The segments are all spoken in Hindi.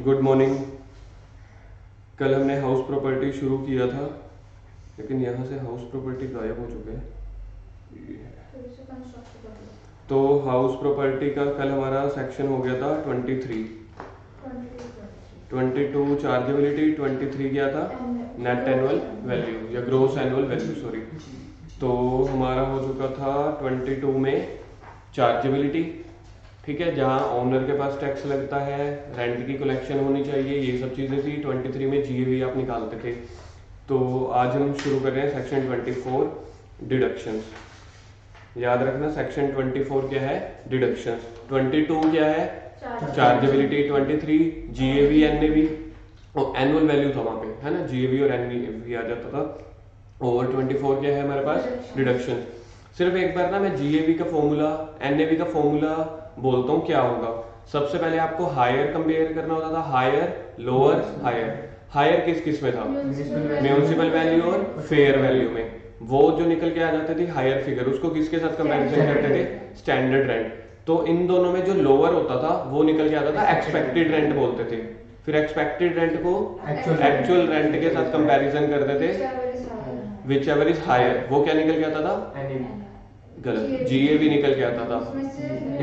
Good morning. कल हमने हाउस प्रॉपर्टी शुरू किया था, लेकिन यहाँ से हाउस प्रॉपर्टी गायब हो चुके हैं। तो हाउस प्रॉपर्टी का कल हमारा सेक्शन हो गया था 23, 22 चार्जेबिलिटी, 23 क्या था, नेट एनुअल वैल्यू या ग्रोस एनुअल वैल्यू, सॉरी। तो हमारा हो चुका था 22 में चार्जेबिलिटी, ठीक है, जहाँ ओनर के पास टैक्स लगता है, रेंट की कलेक्शन होनी चाहिए, ये सब चीज़ें थी। 23 में जीएवी आप निकालते थे। तो आज हम शुरू कर रहे हैं सेक्शन 24, डिडक्शंस। याद रखना सेक्शन 24 क्या है, डिडक्शंस। 22 क्या है, चार्जेबिलिटी। 23 जीएवी एनएवी और एनुअल वैल्यू था वहाँ पे, है ना, जीएवी और एनएवी आ जाता था। और 24 क्या है हमारे पास, डिडक्शन। सिर्फ एक बार ना मैं जीएवी का फॉर्मूला, एनएवी का फॉर्मूला बोलता हूँ क्या होगा। सबसे पहले आपको हायर कंपेयर करना होता था, हायर, लोअर, हायर। हायर किस किस में था, म्यूनिसिपल वैल्यू और फेयर वैल्यू में। वो जो निकल के आ जाते थे हायर फिगर, उसको किसके साथ कंपैरिजन करते थे, स्टैंडर्ड रेंट। तो इन दोनों में जो लोअर होता था वो निकल के आता था एक्सपेक्टेड रेंट बोलते थे। फिर एक्सपेक्टेड रेंट को एक्चुअल रेंट के साथ कंपैरिजन करते थे, विच एवर इज हायर। वो क्या निकल के आता था, गलत, जीएवी निकल के आता था।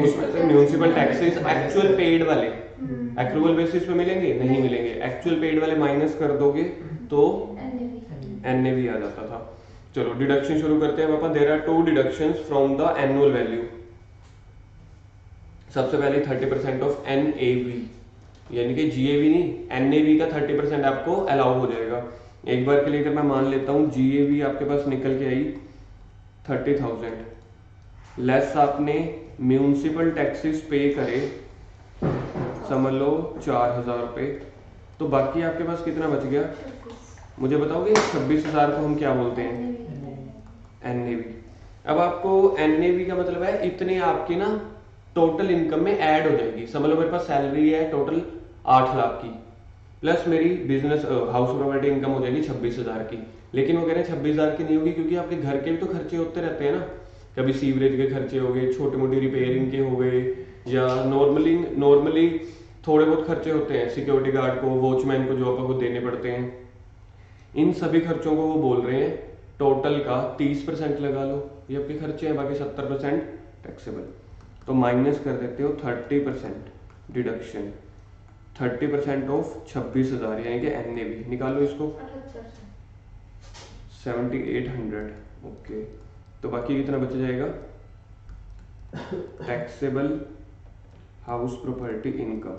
उसमें से म्यूनिसिपल टैक्सेस एक्चुअल पेड वाले एक्रूवल बेसिस पे मिलेंगे, नहीं मिलेंगे, एक्चुअल पेड वाले माइनस कर दोगे तो एनएवी आ जाता था। चलो डिडक्शन शुरू करते हैं पापा। There are 2 deductions from the annual value. सबसे पहले 30% ऑफ एनएवी, यानी कि जीएवी नहीं, एनएवी का 30% आपको अलाउ हो जाएगा। एक बार के लिए अगर मैं मान लेता हूँ जीएवी आपके पास निकल के आई 30,000, लेस आपने म्यूनिसिपल टैक्सेस पे करे, समझ लो 4,000 रुपये, तो बाकी आपके पास कितना बच गया, मुझे बताओगे। 26,000 को हम क्या बोलते हैं, एनएवी। अब आपको एनएवी का मतलब है इतने आपकी ना टोटल इनकम में ऐड हो जाएगी। समझ लो मेरे पास सैलरी है टोटल 8 लाख की, प्लस मेरी बिजनेस हाउस प्रॉपर्टी इनकम हो जाएगी 26,000 की। लेकिन वो कह रहे हैं 26,000 की नहीं होगी, क्योंकि आपके घर के भी तो खर्चे होते रहते हैं ना। कभी सीवरेज के खर्चे हो गए, छोटी मोटी रिपेयरिंग के हो गए, या नॉर्मली थोड़े बहुत खर्चे होते हैं, सिक्योरिटी गार्ड को, वॉचमैन को जो आपको देने पड़ते हैं। इन सभी खर्चों को वो बोल रहे हैं टोटल का 30% लगा लो, ये आपके खर्चे हैं, बाकी 70% टैक्सेबल। तो माइनस कर देते हो 30% डिडक्शन, 30% ऑफ 26,000 यानी कि एनएवी निकालो इसको, 7800। ओके, तो बाकी कितना बच जाएगा, टैक्सेबल हाउस प्रॉपर्टी इनकम।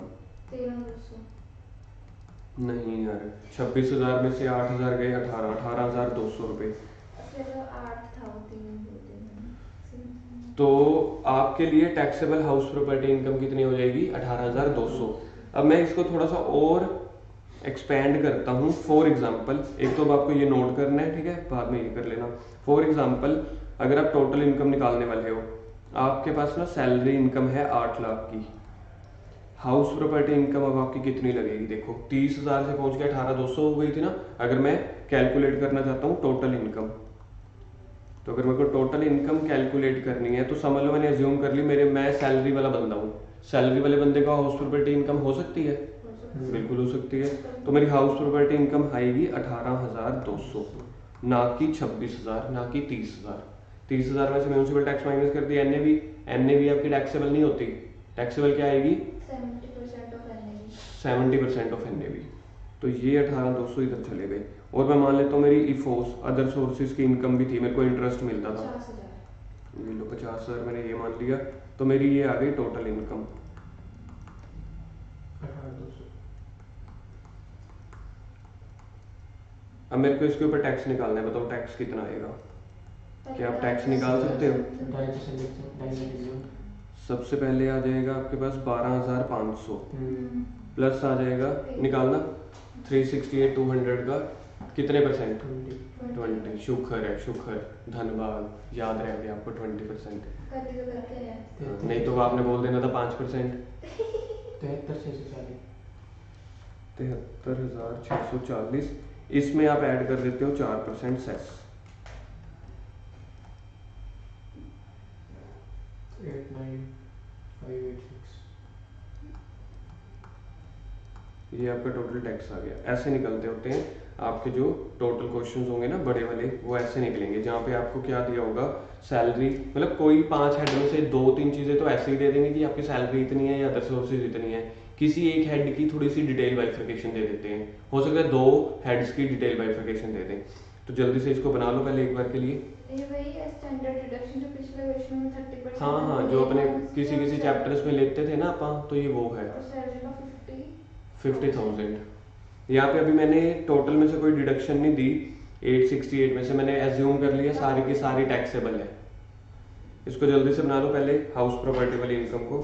नहीं यार, 26,000 में से 8,000 गए, 18,200 रुपये। तो आपके लिए टैक्सेबल हाउस प्रॉपर्टी इनकम कितनी हो जाएगी, 18,200। अब मैं इसको थोड़ा सा और एक्सपेंड करता हूँ। फॉर एग्जाम्पल, एक तो अब आपको ये नोट करना है, ठीक है, बाद में ये कर लेना। फॉर एग्जाम्पल, अगर आप टोटल इनकम निकालने वाले हो, आपके पास ना सैलरी इनकम है 8 लाख की, हाउस प्रॉपर्टी इनकम अब आपकी कितनी लगेगी, देखो 30,000 से पहुंच के 18,200 हो गई थी ना। अगर मैं कैलकुलेट करना चाहता हूँ टोटल इनकम, तो अगर मेरे को टोटल इनकम कैलकुलेट करनी है, तो समझ लो मैंने अज्यूम कर ली मैं सैलरी वाला बंदा हूँ। सैलरी वाले बंदे का हाउस प्रॉपर्टी इनकम हो सकती है, बिल्कुल हो सकती है। तो मेरी हाउस प्रॉपर्टी इनकम आएगी 18,200, ना कि 26,000, ना कि 30,000। 30,000 में से म्यूनिसिपल टैक्स माइनस कर दिया, एनएवी। एनएवी आपकी टैक्सेबल नहीं होती, टैक्सेबल क्या आएगी, 70% ऑफ एनएवी। तो ये 18,200 इधर चले गए। और मैं मान लेता हूँ मेरी इफोस अदर सोर्सेज की इनकम भी थी, मेरे को इंटरेस्ट मिलता था, ये लो 50,000 मैंने ये मान लिया। तो मेरी ये आ गई टोटल इनकम। अब मेरे को इसके ऊपर टैक्स निकालना है, बताओ टैक्स कितना आएगा, क्या आप टैक्स निकाल सकते हो। सबसे पहले आ जाएगा आपके पास 12,500, प्लस आ जाएगा निकालना 368 200 का कितने परसेंट, 20। शुक्र है, शुक्र, धन्यवाद, याद रह गया आपको 20%। नहीं तो आपने बोल देना था 5%। 73,640, इसमें आप ऐड कर देते हो 4% सेस, 89586। ये आपका टोटल टैक्स आ गया। ऐसे निकलते होते हैं आपके जो टोटल क्वेश्चंस होंगे ना बड़े वाले, वो ऐसे निकलेंगे, जहाँ पे आपको क्या दिया होगा, सैलरी, मतलब कोई 5 हेड में से 2-3 चीज़ें तो ऐसे ही दे देंगे कि आपकी सैलरी इतनी है या अदर सोर्सेज इतनी है। किसी एक हेड की थोड़ी सी डिटेल बाइफिकेशन दे देते हैं, हो सकता है 2 हेड्स की डिटेल बाइफिकेशन दे दें। तो जल्दी से इसको बना लो पहले एक बार के लिए। ये वही है स्टैंडर्ड डिडक्शन जो पिछले क्वेश्चन में 30%। हाँ हाँ, जो अपने किसी किसी चैप्टर्स में लेते थे ना अपन, तो ये वो है। और सैलरी का 50,000। यहाँ पे अभी मैंने टोटल में से कोई डिडक्शन नहीं दी, 868 में से मैंने एज्यूम कर लिया सारी की सारी टैक्सेबल है। इसको जल्दी से बना लो पहले हाउस प्रॉपर्टी वाली इनकम को।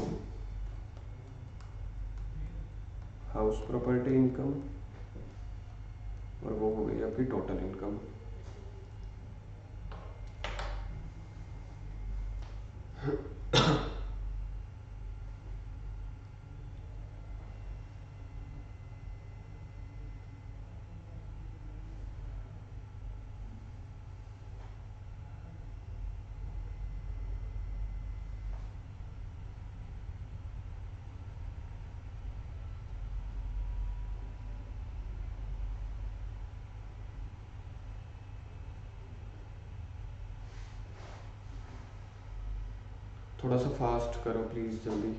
हाउस प्रॉपर्टी इनकम, और वो हो गई आपकी टोटल इनकम। थोड़ा सा फास्ट करो प्लीज, जल्दी।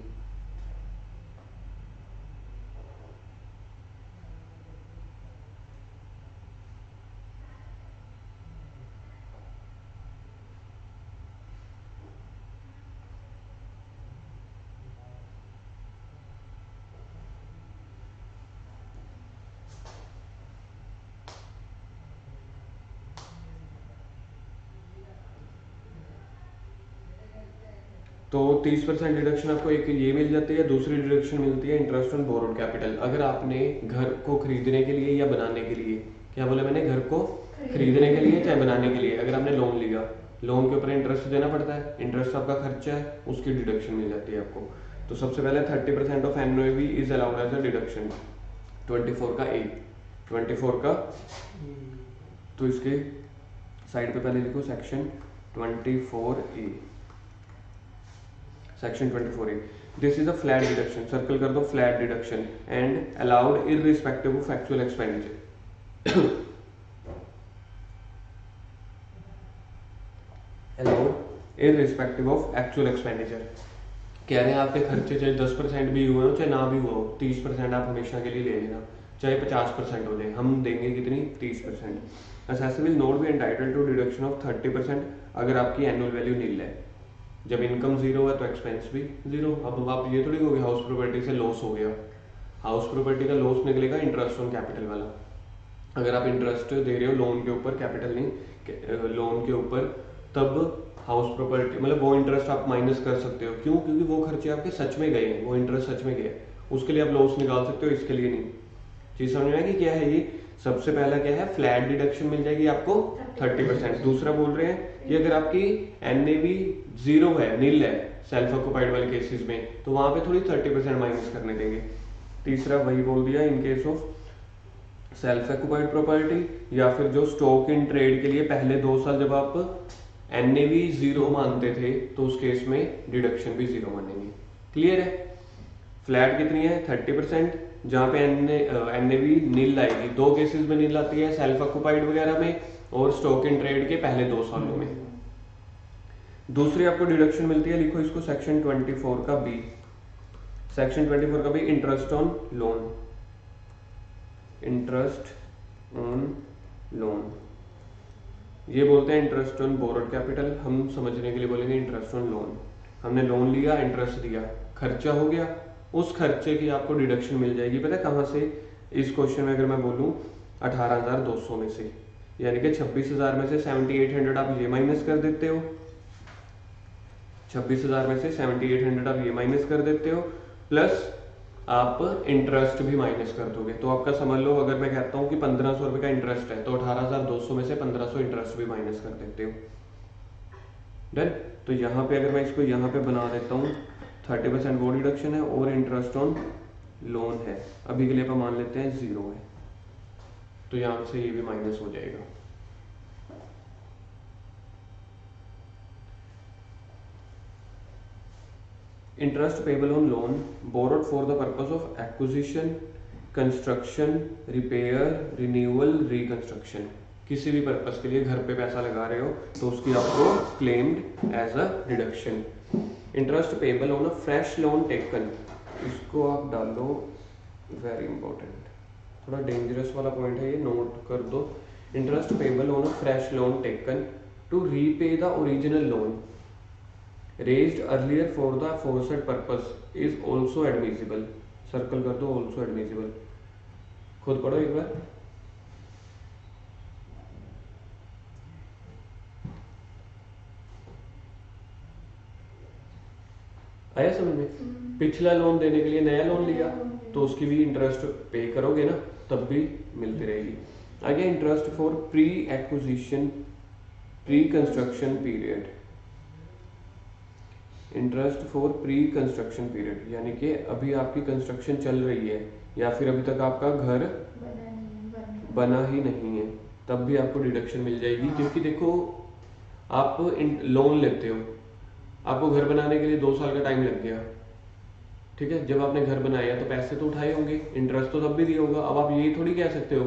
तो 30% डिडक्शन आपको एक ये मिल जाती है, दूसरी डिडक्शन मिलती है इंटरेस्ट ऑन बोरोड कैपिटल। अगर आपने घर को खरीदने के लिए या बनाने के लिए, क्या बोला मैंने, घर को खरीदने के लिए चाहे बनाने के लिए, अगर आपने लोन लिया, लोन के ऊपर इंटरेस्ट देना पड़ता है, इंटरेस्ट आपका खर्चा है, उसकी डिडक्शन मिल जाती है आपको। तो सबसे पहले 30% of NOV is allowed as a deduction. 24 का ए, 24 का, तो इसके साइड पे पहले लिखो section 24A। Section 24A, this is a flat deduction, circle कर दो, flat deduction and allowed irrespective of actual expenditure. Allowed irrespective of actual expenditure. कह रहे हैं आपके खर्चे चाहे 10% भी हुए हो चाहे ना भी हुआ हो, 30% आप हमेशा के लिए ले लेना, चाहे 50% हो जाए, हम देंगे कितनी, 30%। Assessee will not be entitled to deduction of 30% अगर आपकी एनुअल वैल्यू नील है। जब इनकम जीरो है तो एक्सपेंस भी जीरो। अब आप ये थोड़ी कहोगे हाउस प्रॉपर्टी से लॉस हो गया, हाउस प्रॉपर्टी का लॉस निकलेगा इंटरेस्ट ऑन कैपिटल वाला। अगर आप इंटरेस्ट दे रहे हो लोन के ऊपर, कैपिटल नहीं, लोन के ऊपर, तब हाउस प्रॉपर्टी मतलब वो इंटरेस्ट आप माइनस कर सकते हो। क्यों? क्योंकि वो खर्चे आपके सच में गए हैं, वो इंटरेस्ट सच में गया, उसके लिए आप लॉस निकाल सकते हो, इसके लिए नहीं। चीज समझ में आएगी क्या है ये? सबसे पहला क्या है, फ्लैट डिडक्शन मिल जाएगी आपको 30%। दूसरा बोल रहे हैं कि अगर आपकी एनएवी जीरो है, नील है, सेल्फ ऑक्युपाइड वाले केसेस में, तो वहां पे थोड़ी 30% माइनस करने देंगे। तीसरा वही बोल दिया in case of self occupied property, या फिर जो स्टॉक इन ट्रेड के लिए पहले 2 साल जब आप एनएवी जीरो मानते थे तो उस केस में डिडक्शन भी जीरो मानेंगे। क्लियर है? फ्लैट कितनी है, 30%, जहां पे एनएवी नील आएगी, 2 केसेस में नील आती है, सेल्फ ऑक्युपाइड वगैरह में और स्टॉक इन ट्रेड के पहले 2 सालों में। दूसरी आपको डिडक्शन मिलती है, लिखो इसको सेक्शन 24 का बी। सेक्शन 24 का B, interest on loan, interest on loan, ये बोलते हैं इंटरेस्ट ऑन बोरोड कैपिटल, हम समझने के लिए बोलेंगे इंटरेस्ट ऑन लोन। हमने लोन लिया, इंटरेस्ट दिया, खर्चा हो गया, उस खर्चे की आपको डिडक्शन मिल जाएगी। पता है कहाँ से? इस क्वेश्चन में अगर मैं बोलूँ 18,200 में से, यानी कि 26,000 में से 7,800 आप ये माइनस कर देते हो, 26,000 में से 7,800 आप ये माइनस कर देते हो, प्लस आप इंटरेस्ट भी माइनस कर दोगे। तो आपका समझ लो, अगर मैं कहता हूँ कि 1,500 रुपए का इंटरेस्ट है, तो 18,200 में से 1,500 इंटरेस्ट भी माइनस कर देते हो। डन? तो यहाँ पे अगर मैं इसको यहाँ पे बना देता हूँ, 30% वो डिडक्शन है और इंटरेस्ट ऑन लोन है, अभी के लिए अपन मान लेते हैं 0 है, तो यहाँ से ये भी माइनस हो जाएगा। Interest payable on loan borrowed for the purpose of acquisition construction, repair, renewal, reconstruction, किसी भी पर्पस के लिए घर पे पैसा लगा रहे हो तो उसकी आपको claimed as a deduction. Interest payable on a fresh loan taken, इसको आप डालो, वेरी इंपॉर्टेंट, थोड़ा डेंजरस वाला पॉइंट है ये, नोट कर दो। Interest payable on a fresh loan taken to repay the original loan raised earlier for the aforesaid purpose is also admissible, circle कर दो, ऑल्सो एडमिसिबल, खुद पढ़ो एक बार। आया समझ में? पिछला लोन देने के लिए नया लोन लिया तो उसकी भी इंटरेस्ट पे करोगे ना, तब भी मिलती रहेगी। आगे interest for pre acquisition pre construction period, interest for pre construction period यानी कि अभी आपकी कंस्ट्रक्शन चल रही है या फिर अभी तक आपका घर बना ही नहीं है, तब भी आपको डिडक्शन मिल जाएगी। क्योंकि देखो आप लोन लेते हो, आपको घर बनाने के लिए 2 साल का टाइम लग गया, ठीक है, जब आपने घर बनाया तो पैसे तो उठाए होंगे, इंटरेस्ट तो तब भी दिया होगा। अब आप ये थोड़ी कह सकते हो,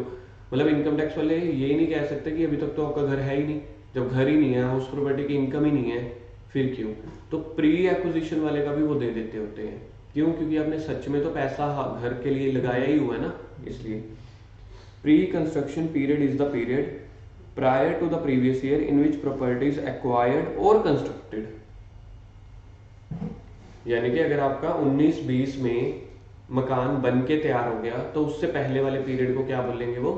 मतलब इनकम टैक्स वाले ये नहीं कह सकते कि अभी तक तो आपका घर है ही नहीं, जब घर ही नहीं है, हाउस प्रॉपर्टी की इनकम ही नहीं है, फिर क्यों? तो प्री एक्विजिशन वाले का भी वो दे देते होते हैं, क्यों? क्योंकि आपने सच में तो पैसा घर के लिए लगाया ही हुआ है ना, इसलिए। Pre construction period is the period prior to the previous year in which property is acquired और कंस्ट्रक्टेड, यानी कि अगर आपका 19-20 में मकान बन के तैयार हो गया तो उससे पहले वाले पीरियड को क्या बोलेंगे? वो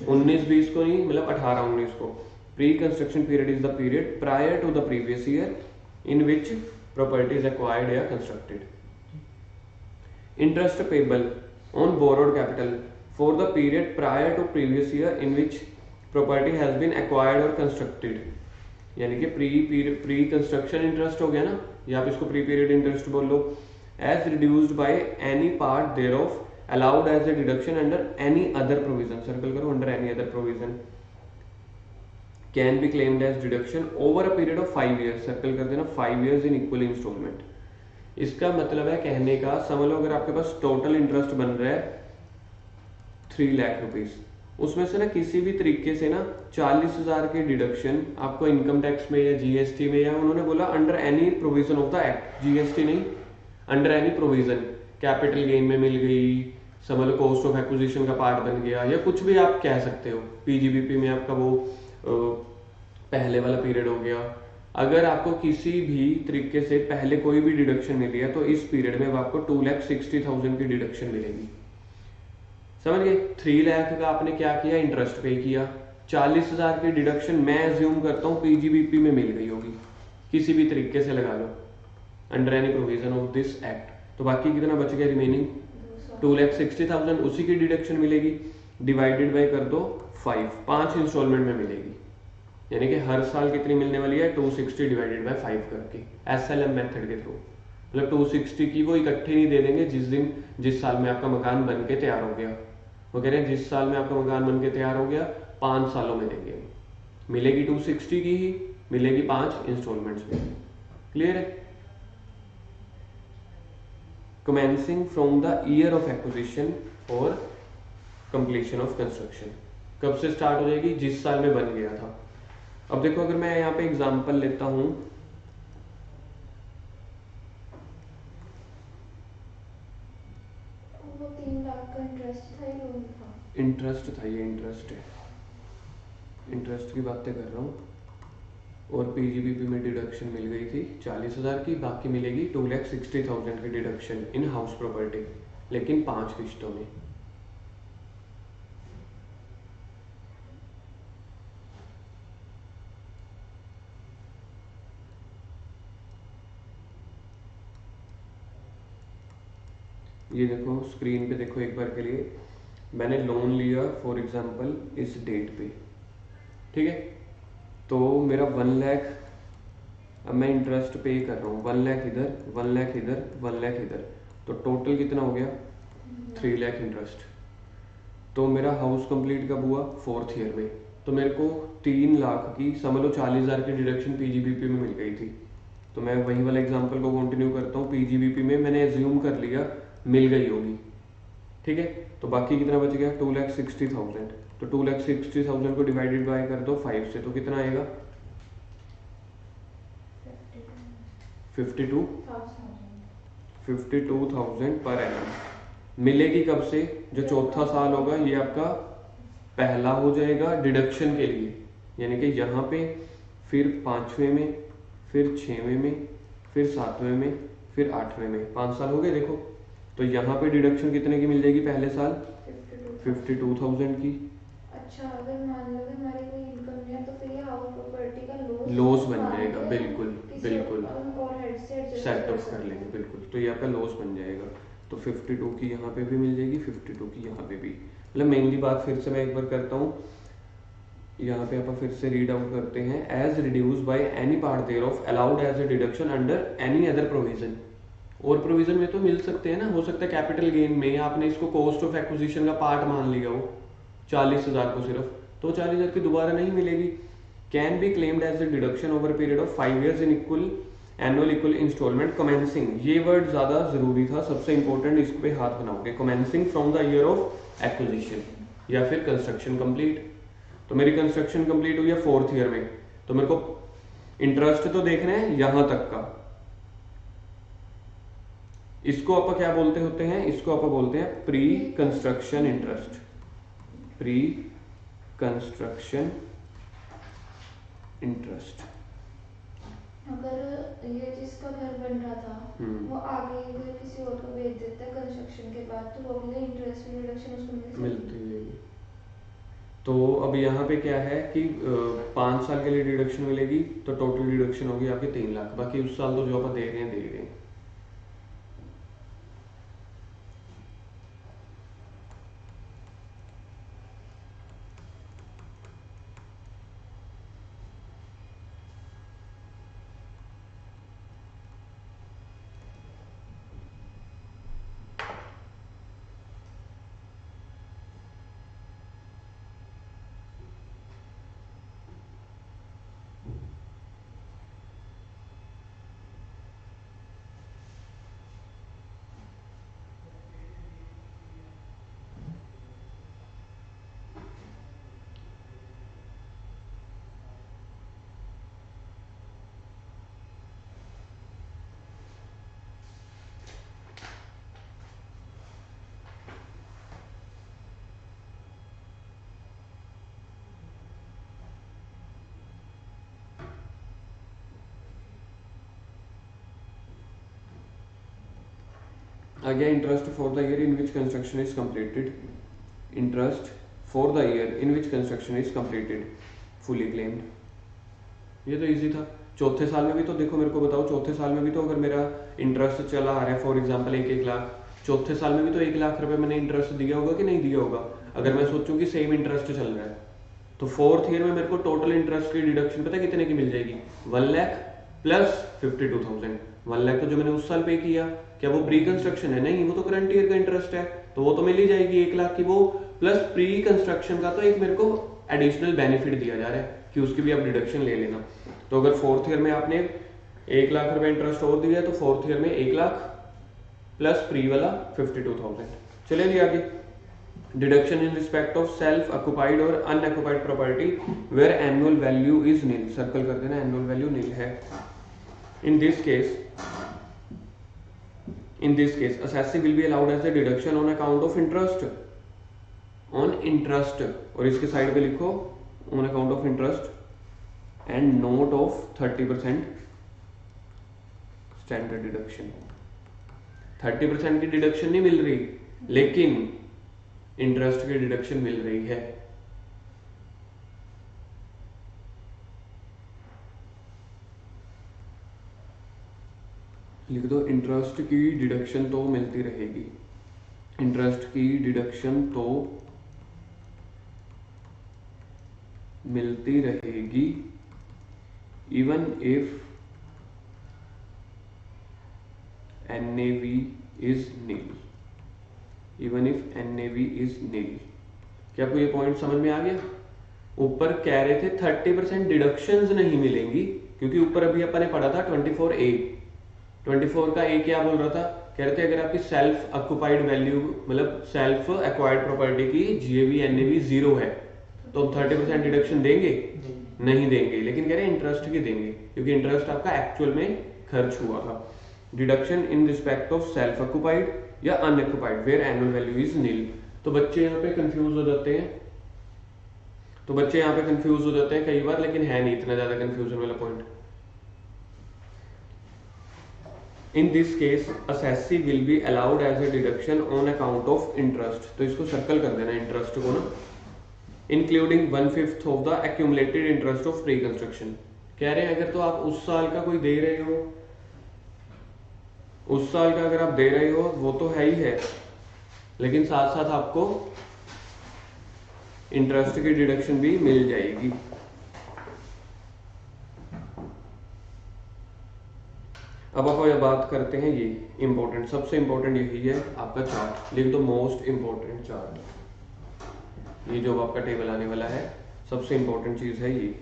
19-20 को नहीं, मतलब 18-19 को। Pre construction period is the period prior to the previous year in which property is acquired या constructed. Interest payable on borrowed capital for the period prior to previous year in which property has been acquired और कंस्ट्रक्टेड, यानी कि प्री कंस्ट्रक्शन इंटरेस्ट हो गया ना, या आप इसको प्री पीरियड इंटरेस्ट बोल लो। As reduced by any part thereof allowed as a deduction under any other provision, circle करो, under any other provision can be claimed as deduction over a period of 5 years, circle कर देना, 5 ईयर्स इन इक्वल इंस्टॉलमेंट। इसका मतलब है कहने का, समझ लो अगर आपके पास टोटल इंटरेस्ट बन रहा है 3 लाख रुपीज, उसमें से ना किसी भी तरीके से ना 40,000 की डिडक्शन आपको इनकम टैक्स में या जीएसटी में, या उन्होंने बोला under any provision of the act, GST नहीं, under any provision, capital gain में मिल गई, समझ लो कॉस्ट ऑफ एक्विजिशन का पार्ट बन गया, या कुछ भी आप कह सकते हो, पीजीबीपी में आपका वो पहले वाला पीरियड हो गया। अगर आपको किसी भी तरीके से पहले कोई भी डिडक्शन मिली है तो इस पीरियड में आपको 2,60,000 की डिडक्शन मिलेगी, समझ गए? 3 लाख का आपने क्या किया? इंटरेस्ट पे किया, 40,000 की डिडक्शन मैं एज्यूम करता हूँ पीजीबीपी में मिल गई होगी, किसी भी तरीके से लगा लो, under any provision of this act. तो बाकी कितना बच गया? रिमेनिंग 2,60,000, उसी की डिडक्शन मिलेगी, डिवाइडेड बाय कर दो 5 इंस्टॉलमेंट में मिलेगी, यानी कि हर साल कितनी मिलने वाली है? 260 डिवाइडेड बाय 5 करके, एसएलएम मेथड के थ्रू। मतलब 260 की वो इकट्ठी नहीं दे देंगे जिस साल में आपका मकान बन के तैयार हो गया, वो कह रहे हैं जिस साल में आपका मकान बन के तैयार हो गया 5 सालों में देंगे, मिलेगी 260 की ही, मिलेगी 5 इंस्टॉलमेंट्स में। क्लियर है? Commencing from the year of acquisition और कंप्लीशन ऑफ कंस्ट्रक्शन, कब से स्टार्ट हो जाएगी? जिस साल में बन गया था। अब देखो अगर मैं यहाँ पे एग्जांपल लेता हूं, वो 3 लाख का इंटरेस्ट था, ये लोन था, इंटरेस्ट था, ये इंटरेस्ट है, इंटरेस्ट की बातें कर रहा हूँ। और पीजीबीपी में डिडक्शन मिल गई थी 40,000 की, बाकी मिलेगी 2,60,000 की डिडक्शन इन हाउस प्रॉपर्टी, लेकिन 5 किश्तों में। ये देखो स्क्रीन पे देखो एक बार के लिए, मैंने लोन लिया फॉर एग्जांपल इस डेट पे, ठीक है, तो मेरा 1 लाख, अब मैं इंटरेस्ट पे कर रहा हूँ, 1 लाख इधर, 1 लाख इधर, 1 लाख इधर, तो टोटल कितना हो गया? 3 लाख इंटरेस्ट। तो मेरा हाउस कंप्लीट कब हुआ? 4th ईयर में। तो मेरे को 3 लाख की, समझ लो 40,000 की डिडक्शन पीजीबीपी में मिल गई थी। तो मैं वही वाला एग्जांपल को कंटिन्यू करता हूँ। पीजीबीपी में मैंने एज्यूम कर लिया मिल गई होगी, ठीक है। तो बाकी कितना बच गया 2,60,000। तो 2,60,000 को डिवाइडेड बाय कर दो 5 से, तो कितना आएगा 52,000 पर एनम। मिलेगी कब से, जो चौथा साल होगा ये आपका पहला हो जाएगा डिडक्शन के लिए, यानी कि यहाँ पे, फिर 5वें में, फिर 6वें में, फिर 7वें में, फिर 8वें में, 5 साल हो गए देखो। तो यहाँ पे डिडक्शन कितने की मिल जाएगी पहले साल 52,000 की। अच्छा, अगर मान लो कि हमारी कोई इनकम नहीं है तो फिर ये हाउस प्रॉपर्टी का लॉस बन जाएगा, बिल्कुल बिल्कुल और हेड से सेट ऑफ कर लेंगे, बिल्कुल। तो ये आपका लॉस बन जाएगा। तो 52 की यहाँ पे भी मिल जाएगी, 52 की यहाँ पे भी। मतलब मेनली बात फिर से मैं एक बार करता हूँ, यहाँ पे आप फिर से रीड आउट करते हैं, as reduce by any part thereof allowed as a deduction under any other provision. और प्रोविजन में तो मिल सकते हैं ना, हो सकता है कैपिटल गेन में आपने इसको कॉस्ट ऑफ एक्विजिशन का पार्ट मान लिया हो 40,000 को सिर्फ, तो 40,000 की दोबारा नहीं मिलेगी। Can be claimed as a deduction over period of 5 years in equal annual equal instalment commencing. ये वर्ड ज्यादा जरूरी था, सबसे इंपॉर्टेंट, इस पे हाथ बनाओगे। Commencing from the year of acquisition या फिर कंस्ट्रक्शन कंप्लीट। तो मेरी कंस्ट्रक्शन कंप्लीट हुई है 4th ईयर में, तो मेरे को इंटरेस्ट तो देखना है यहां तक का। इसको आप क्या बोलते होते हैं, इसको आप बोलते हैं pre construction interest. Pre construction interest. अगर ये जिसका घर बन रहा था वो आगे अगर किसी और को बेच देता है कंस्ट्रक्शन के बाद, तो वो भी इंटरेस्ट रिडक्शन उसको मिलती है। तो अब यहाँ पे क्या है कि 5 साल के लिए डिडक्शन मिलेगी, तो टोटल डिडक्शन होगी आपके 3 लाख। बाकी उस साल तो जो आप दे रहे हैं दे रहे हैं। Again, interest for the year in which construction is completed. Interest for the year in which construction is completed, fully claimed. ये तो इजी था। चौथे साल में भी तो देखो, मेरे को बताओ, चौथे साल में भी तो अगर मेरा इंटरेस्ट चला आ रहा है फॉर एग्जांपल 1 लाख, चौथे साल में भी तो 1 लाख रुपए मैंने इंटरेस्ट दिया होगा कि नहीं दिया होगा। अगर मैं सोचूं कि सेम इंटरेस्ट चल रहा है, तो 4th ईयर में मेरे को टोटल इंटरेस्ट की डिडक्शन पता है कितने की मिल जाएगी 1 लाख प्लस 52,000। 1 लाख तो जो मैंने उस साल पे किया, क्या वो प्री कंस्ट्रक्शन है? नहीं, वो तो करंट ईयर का इंटरेस्ट है, तो वो तो मिल ही जाएगी 1 लाख की वो, प्लस प्री कंस्ट्रक्शन का तो एक मेरे को एडिशनल बेनिफिट दिया जा रहा है कि उसकी भी आप डिडक्शन ले लेना। तो अगर 4th ईयर में आपने 1 लाख रुपए इंटरेस्ट और दिया है, तो 4th ईयर में 1 लाख प्लस प्री वाला 52,000। चलिए आगे, deduction in respect of self occupied और unoccupied property where annual value is nil. Circle कर देना, एनुअल वैल्यू नील है। In this case, assessee will be allowed as a deduction on account of interest. On interest, और इसके साइड पे लिखो on account of interest and note of 30% standard deduction। 30% की डिडक्शन नहीं मिल रही, लेकिन इंटरेस्ट की डिडक्शन मिल रही है। लिख दो, इंटरेस्ट की डिडक्शन तो मिलती रहेगी। इंटरेस्ट की डिडक्शन तो मिलती रहेगी even if NAV is nil. Even if NAV is nil. क्या आपको ये पॉइंट समझ में आ गया? ऊपर कह रहे थे 30% डिडक्शंस नहीं मिलेंगी, क्योंकि ऊपर अभी अपन ने पढ़ा था 24A। 24 का A क्या बोल रहा था कह रहे थे अगर आपकी सेल्फ ऑक्युपाइड वैल्यू मतलब सेल्फ एक्वायर्ड प्रॉपर्टी की जीएवी एनएवी 0 है तो हम 30% डिडक्शन देंगे नहीं देंगे, लेकिन कह रहे हैं इंटरेस्ट की देंगे क्योंकि इंटरेस्ट आपका एक्चुअल में खर्च हुआ था। Deduction in respect of self occupied या unoccupied where annual value is nil. तो बच्चे यहाँ पे कंफ्यूज हो जाते हैं, कई बार, लेकिन है नहीं इतना ज्यादा कंफ्यूजन वाला point. In this case assessee will be allowed as a deduction on account of interest, तो इसको सर्कल कर देना इंटरेस्ट को ना, including 1/5 of the accumulated interest of pre construction. कह रहे हैं अगर तो आप उस साल का कोई दे रहे हो, उस साल का अगर आप दे रहे हो वो तो है ही है, लेकिन साथ साथ आपको इंटरेस्ट की डिडक्शन भी मिल जाएगी। अब आप ये बात करते हैं, ये इंपॉर्टेंट, सबसे इंपॉर्टेंट यही है आपका चार्ट, लिख दो मोस्ट इंपॉर्टेंट चार्ट। ये जो आपका टेबल आने वाला है सबसे इंपॉर्टेंट चीज है ये।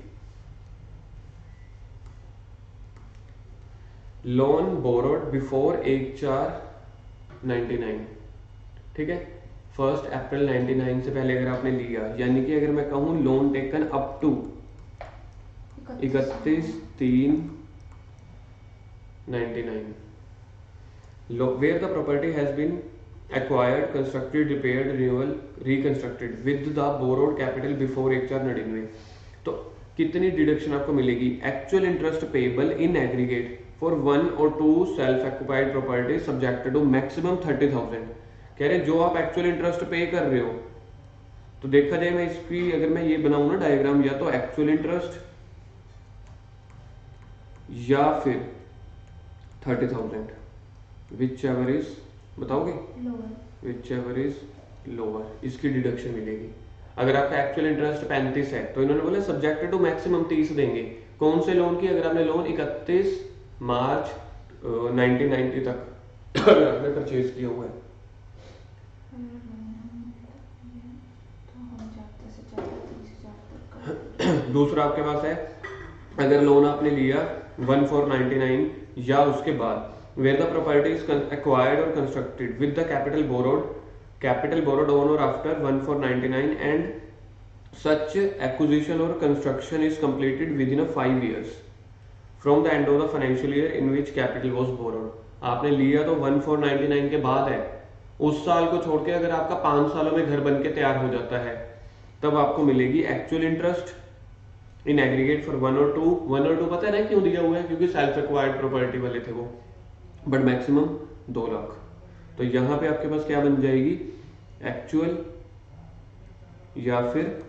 लोन बोरोड बिफोर 1/4/99, ठीक है, 1 अप्रैल 99 से पहले अगर आपने लिया, यानी कि अगर मैं कहूं loan taken up to 31/3/99, where the property has been acquired, constructed, repaired, renewal, reconstructed with the borrowed capital before 1/4/99, तो कितनी डिडक्शन आपको मिलेगी? Actual interest payable in aggregate for 1 or 2 self occupied property subjected to maximum 30,000। कह रहे हैं जो आप एक्चुअल इंटरेस्ट पे कर रहे हो, तो देखा जाए मैं इसकी अगर मैं ये बनाऊं ना डायग्राम, या तो एक्चुअल इंटरेस्ट या फिर 30,000, विच एवर इज, बताओगे, विच एवर इज लोअर, इसकी डिडक्शन मिलेगी। अगर आपका एक्चुअल इंटरेस्ट 35 है तो इन्होंने बोला सब्जेक्टेड टू मैक्सिमम 30 देंगे। कौन से लोन की? अगर आपने लोन 31 मार्च 1990 तक अगर आपने परचेज किया हुआ है, दूसरा आपके पास है अगर लोन आपने लिया 1/4/99 या उसके बाद, where the property is acquired or constructed with the capital borrowed on or after 1/4/99 and such acquisition or construction is completed within 5 years from the end of the financial year in which capital was borrowed। आपने लिया तो 1/4/99 के बाद है, उस साल को छोड़ के अगर आपका 5 सालों में घर बन के तैयार हो जाता है तब आपको मिलेगी actual interest in aggregate for 1 or 2। 1 or 2 पता है ना क्यों दिया हुआ है? क्योंकि सेल्फ एक्वायर्ड प्रॉपर्टी वाले थे वो, बट मैक्सिमम 2 लाख। तो यहां पे आपके पास क्या बन जाएगी? एक्चुअल या फिर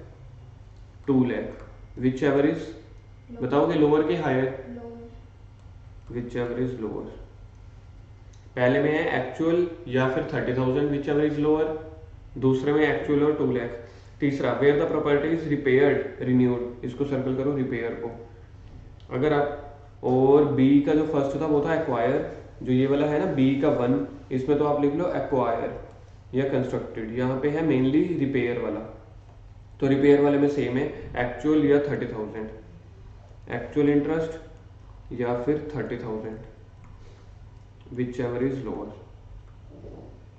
2 लाख, विच एवर इज, बताओगे लोअर के higher? Whichever is lower. पहले में है एक्चुअल या फिर 30,000, विच एवर इज लोअर। दूसरे में एक्चुअल और 2 लाख। तीसरा where the property is repaired renewed, इसको सर्कल करो रिपेयर को। अगर आप, और बी का जो फर्स्ट था वो था एक्वायर, जो ये वाला है ना बी का 1, इसमें तो आप लिख लो एक्वायर या कंस्ट्रक्टेड, यहाँ पे है मेनली रिपेयर वाला, तो रिपेयर वाले में सेम है एक्चुअल या 30,000, एक्चुअल इंटरेस्ट या फिर 30,000, विच एवर इज लोअर।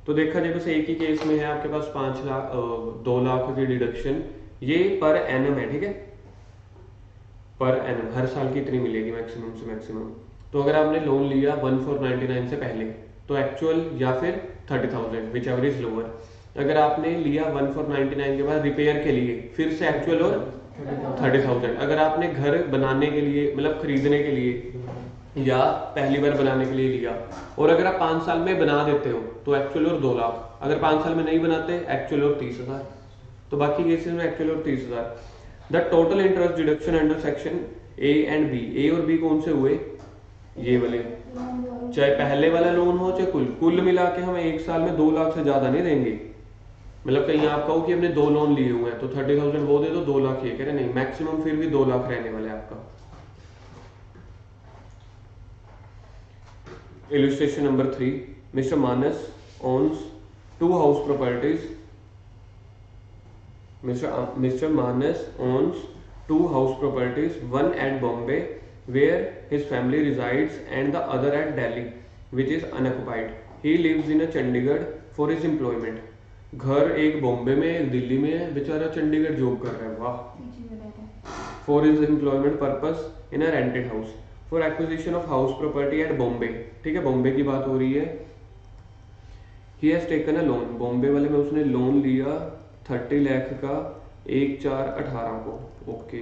तो देखा जाए बस एक ही केस में है आपके पास 2 लाख की डिडक्शन, ये पर एनम है, ठीक है, पर एनम हर साल की इतनी मिलेगी मैक्सिमम से मैक्सिमम। तो अगर आपने लोन लिया 1/4/99 से पहले तो एक्चुअल या फिर 30,000, विच एवर इज लोअर। अगर आपने लिया 1/4/99 के बाद रिपेयर के लिए फिर से एक्चुअल और 30,000। अगर आपने घर बनाने के लिए मतलब खरीदने के लिए या पहली बार बनाने के लिए लिया, और अगर आप 5 साल में बना देते हो तो एक्चुअल और 2 लाख। अगर 5 साल में नहीं बनाते एक्चुअल और 30,000। तो बाकी केसेस में एक्चुअल और 30,000। The total interest deduction under section A and B, A और बी कौन से हुए? ये वाले, चाहे पहले वाला लोन हो चाहे कुल मिला के हम एक साल में 2 लाख से ज्यादा नहीं देंगे। मतलब कहीं आप कहो कि हमने 2 लोन लिए हुए हैं तो 30,000 वो दे दो, 2 लाख ये, कह रहे नहीं, मैक्सिमम फिर भी 2 लाख रहने वाला है आपका। Illustration number 3, Mr. Manas owns 2 house properties. Mr. Manas owns 2 house properties, one at Bombay where his family resides and the other at Delhi which is unoccupied. He lives in a Chandigarh for his employment. घर एक बॉम्बे में एक दिल्ली में है, बेचारा चंडीगढ़ जॉब कर रहा है, वाह। पीजी में रहता है। For his employment purpose in a rented house for acquisition of house property eight Bombay. ठीक है, बॉम्बे की बात हो रही है। He has taken a loan, Bombay वाले में उसने लोन लिया 30 लाख का 1/4/18 को। Okay.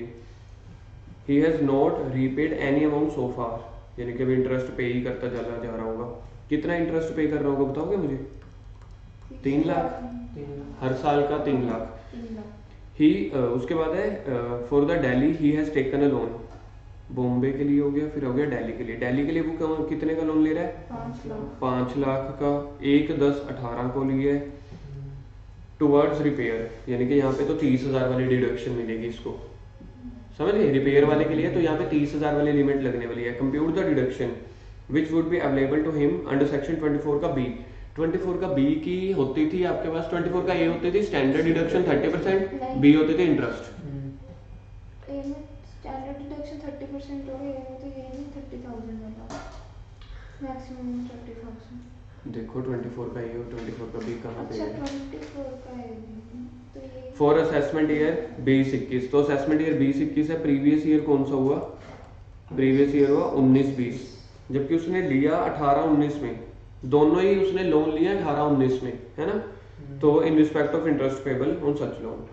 He has not repaid any amount so far, यानी कि अभी इंटरेस्ट पे ही करता चला जा रहा होगा। कितना इंटरेस्ट पे कर रहा होगा बताओगे मुझे? 3 लाख हर साल का 3 लाख। 3 लाख। ही उसके बाद है for the Delhi he has taken a loan, Bombay के लिए हो गया, फिर हो गया दिल्ली के लिए। दिल्ली के लिए वो कितने का लोन ले रहा है? 5 लाख। 5 लाख का 1/10/18 को लिए टुवर्ड्स रिपेयर, यानी कि यहाँ पे तो 30,000 वाली डिडक्शन मिलेगी इसको, समझ गए? रिपेयर वाले के लिए तो यहाँ पे 30,000 वाली लिमिट लगने वाली है। Compute the deduction which would be available to him under section 24 का बी। 24 का बी की होती थी आपके पास, 24 का ए होती थी स्टैंडर्ड डिडक्शन 30%, बी होते थे इंटरेस्ट। ए में स्टैंडर्ड डिडक्शन 30% हो गया, तो ये नहीं 30,000 वाला मैक्सिमम 30,000। देखो 24 का ए और 24 का बी कहाँ पे अच्छा है? 24 का है तो ये फॉर असेसमेंट ईयर 2021, तो असेसमेंट ईयर 2021 है। प्रीवियस ईयर कौन सा हुआ? प्रीवियस ईयर हुआ 19-20, जबकि उसने लिया 18-19 में, दोनों ही उसने लोन लिया 18-19 में, है ना? तो इन respect of interest payable on such loan.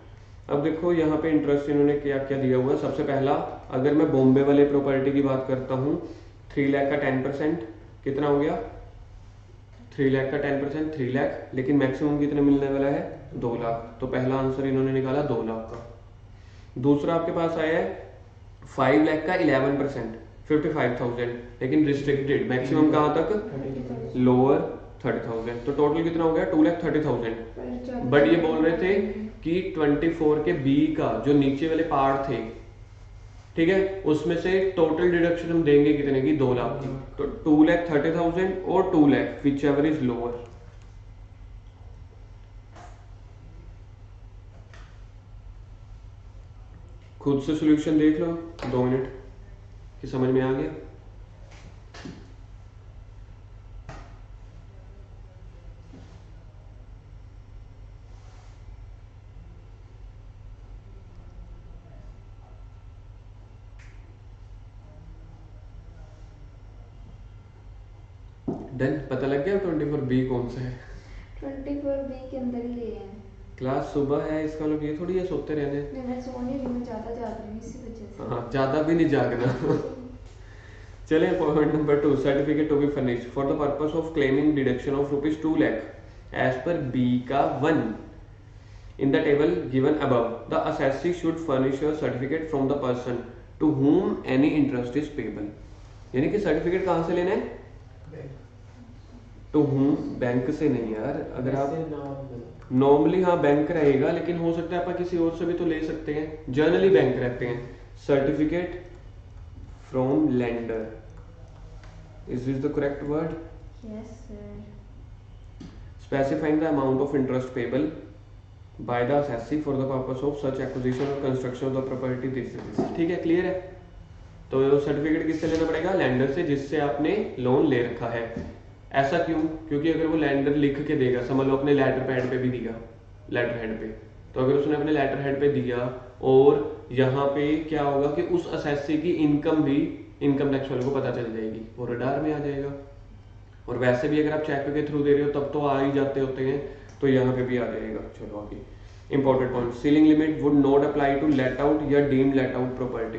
अब देखो यहाँ पे इंटरेस्ट इन्होंने क्या क्या दिया हुआ है। सबसे पहला, अगर मैं बॉम्बे वाले प्रॉपर्टी की बात करता हूँ, 3 लाख का 10% कितना हो गया? 3 लाख का 10% 3 लाख, लेकिन मैक्सिमम कितने मिलने वाला है? 2 लाख। तो पहला आंसर इन्होंने निकाला 2 लाख का। दूसरा आपके पास आया है 5 लाख का 11% 55,000, लेकिन रिस्ट्रिक्टेड, मैक्सिमम कहाँ तक? लोअर 30,000। तो टोटल कितना हो गया? 2,30,000। बट ये बोल रहे थे कि 24 के बी का जो नीचे वाले पार्ट थे, ठीक है, उसमें से टोटल डिडक्शन हम देंगे कितने की? 2 लाख की। तो 2,30,000 और 2 lakh whichever is lower. खुद से सॉल्यूशन देख लो 2 मिनट कि समझ में आ गया। डन, पता लग गया 24 बी कौन सा है? 24 बी के अंदर ही है। क्लास सुबह है, इसका मतलब ये थोड़ी है सोते रहने। नहीं, मैं सो नहीं रही, मैं ज्यादा जाग रही हूँ इसी वजह से। हाँ, ज्यादा भी नहीं जागना। चले point number 2, certificate to be furnished for the purpose of claiming deduction of ₹2 lakh as per B का 1 in the table given above. The assessee should furnish a certificate from the person to whom any interest is payable. यानी कि सर्टिफिकेट कहाँ से लेना है? टू whom, बैंक से नहीं यार। अगर आप नॉर्मली हाँ बैंक रहेगा, लेकिन हो सकता है आप किसी और से भी तो ले सकते हैं, जनरली बैंक रहते हैं। Certificate from lender, is this the correct word? Yes sir. Specifying the amount of interest payable by the assessee for the purpose of such acquisition or construction of the property this is। ठीक है, क्लियर है? तो सर्टिफिकेट किससे लेना पड़ेगा? लेंडर से, जिससे आपने लोन ले रखा है। ऐसा क्यों? क्योंकि अगर वो लेंडर लिख के देगा, समझ लो अपने लेटर पैड पे भी दिया, लेटर हेड पे, तो अगर उसने अपने लेटर हेड पे दिया और यहाँ पे क्या होगा कि उस असेसी की इनकम भी इनकम टैक्स वाले को पता चल जाएगी, वो रडार में आ जाएगा। और वैसे भी अगर आप चेक के थ्रू दे रहे हो तब तो आ ही जाते होते हैं, तो यहाँ पे भी आ जाएगा। चलो आगे important point, ceiling limit would not apply to let out या डीम लेट आउट प्रॉपर्टी।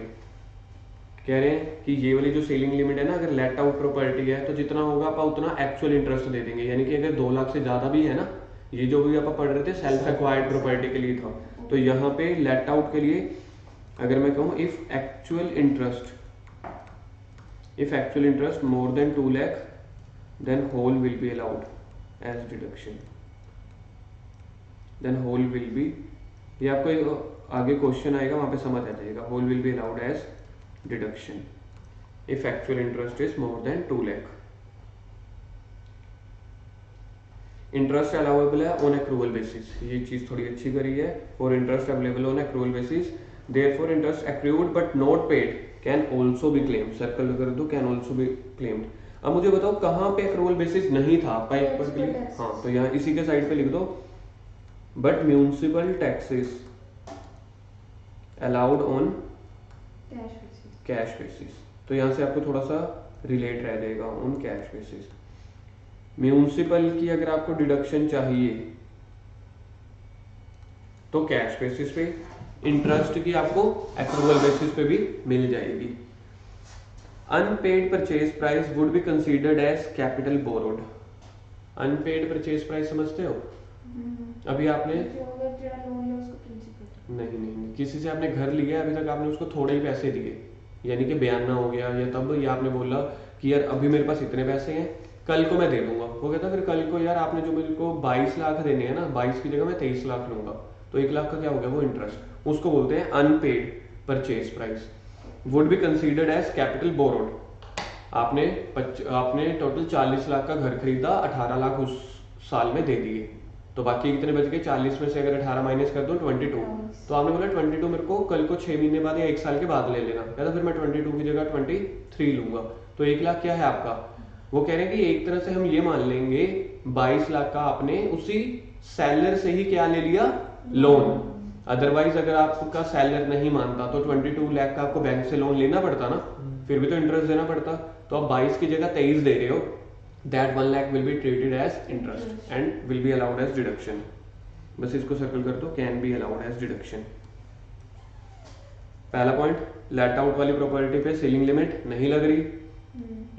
कह रहे हैं कि ये वाली जो सीलिंग लिमिट है ना, अगर लेट आउट प्रॉपर्टी है तो जितना होगा आप उतना एक्चुअल इंटरेस्ट दे देंगे। यानी कि अगर 2 लाख से ज्यादा भी है ना, ये जो भी आप पढ़ रहे थे सेल्फ एक्वायर्ड प्रॉपर्टी के लिए था, तो यहाँ पे लेट आउट के लिए अगर मैं कहूँ if actual interest more than 2 lakh then whole will be allowed as deduction. Then whole will be, ये आपको आगे क्वेश्चन आएगा वहां पे समझ आ जाएगा। Whole will be allowed as deduction if actual interest is more than 2 lakh. Interest allowable है ऑन एक्रूवल बेसिस, ये चीज थोड़ी अच्छी करी है। और interest available on accrual basis, therefore interest accrued but not paid can also be claimed. Circle कर दो, कैन ऑल्सो बी क्लेम्ड। अब मुझे बताओ कहाँ पे एक्रूवल बेसिस नहीं था, आपका एक पर क्लिक, Taxes. हाँ तो यहाँ इसी के साइड पे लिख दो, but municipal taxes allowed on cash basis. तो यहाँ से आपको थोड़ा सा रिलेट रह जाएगा ऑन कैश बेसिस। म्यूनिसिपल की अगर आपको डिडक्शन चाहिए तो कैश बेसिस पे, इंटरेस्ट की आपको एक्रूवल बेसिस पे भी मिल जाएगी। Unpaid purchase price would be considered as capital borrowed. Unpaid purchase price समझते हो? अभी आपने नहीं नहीं किसी से आपने घर लिया, अभी तक आपने उसको थोड़े ही पैसे दिए, यानी कि बयाना हो गया या तब या आपने बोला कि यार अभी मेरे पास इतने पैसे हैं, कल को मैं दे दूंगा। वो कहता फिर कल को यार आपने जो मेरे को 22 लाख देने हैं ना, 22 की जगह मैं 23 लाख लूंगा, तो 1 लाख का क्या हो गया वो इंटरेस्ट, उसको बोलते हैं unpaid purchase price. Would be considered as capital borrowed. आपने टोटल 40 लाख का घर खरीदा, 18 लाख उस साल में दे दिए, तो बाकी कितने बच गए? 40 में से अगर 18 माइनस कर दो 22, तो आपने बोला 22 मेरे को कल को 6 महीने बाद या 1 साल के बाद ले लेना, कहता फिर मैं 22 की जगह 23 लूंगा, तो 1 लाख क्या है आपका। वो कह रहे हैं कि एक तरह से हम ये मान लेंगे 22 लाख का आपने उसी सेलर से ही क्या ले लिया, लोन। अदरवाइज अगर आपका सेलर नहीं मानता तो 22 लाख का आपको बैंक से लोन लेना पड़ता ना, फिर भी तो इंटरेस्ट देना पड़ता। तो आप 22 की जगह 23 दे रहे हो, that 1 lakh will be treated as interest and will be allowed as deduction. बस इसको सर्कल कर दो, can be allowed as deduction. पहला पॉइंट, लेट आउट वाली प्रॉपर्टी पे सीलिंग लिमिट नहीं लग रही,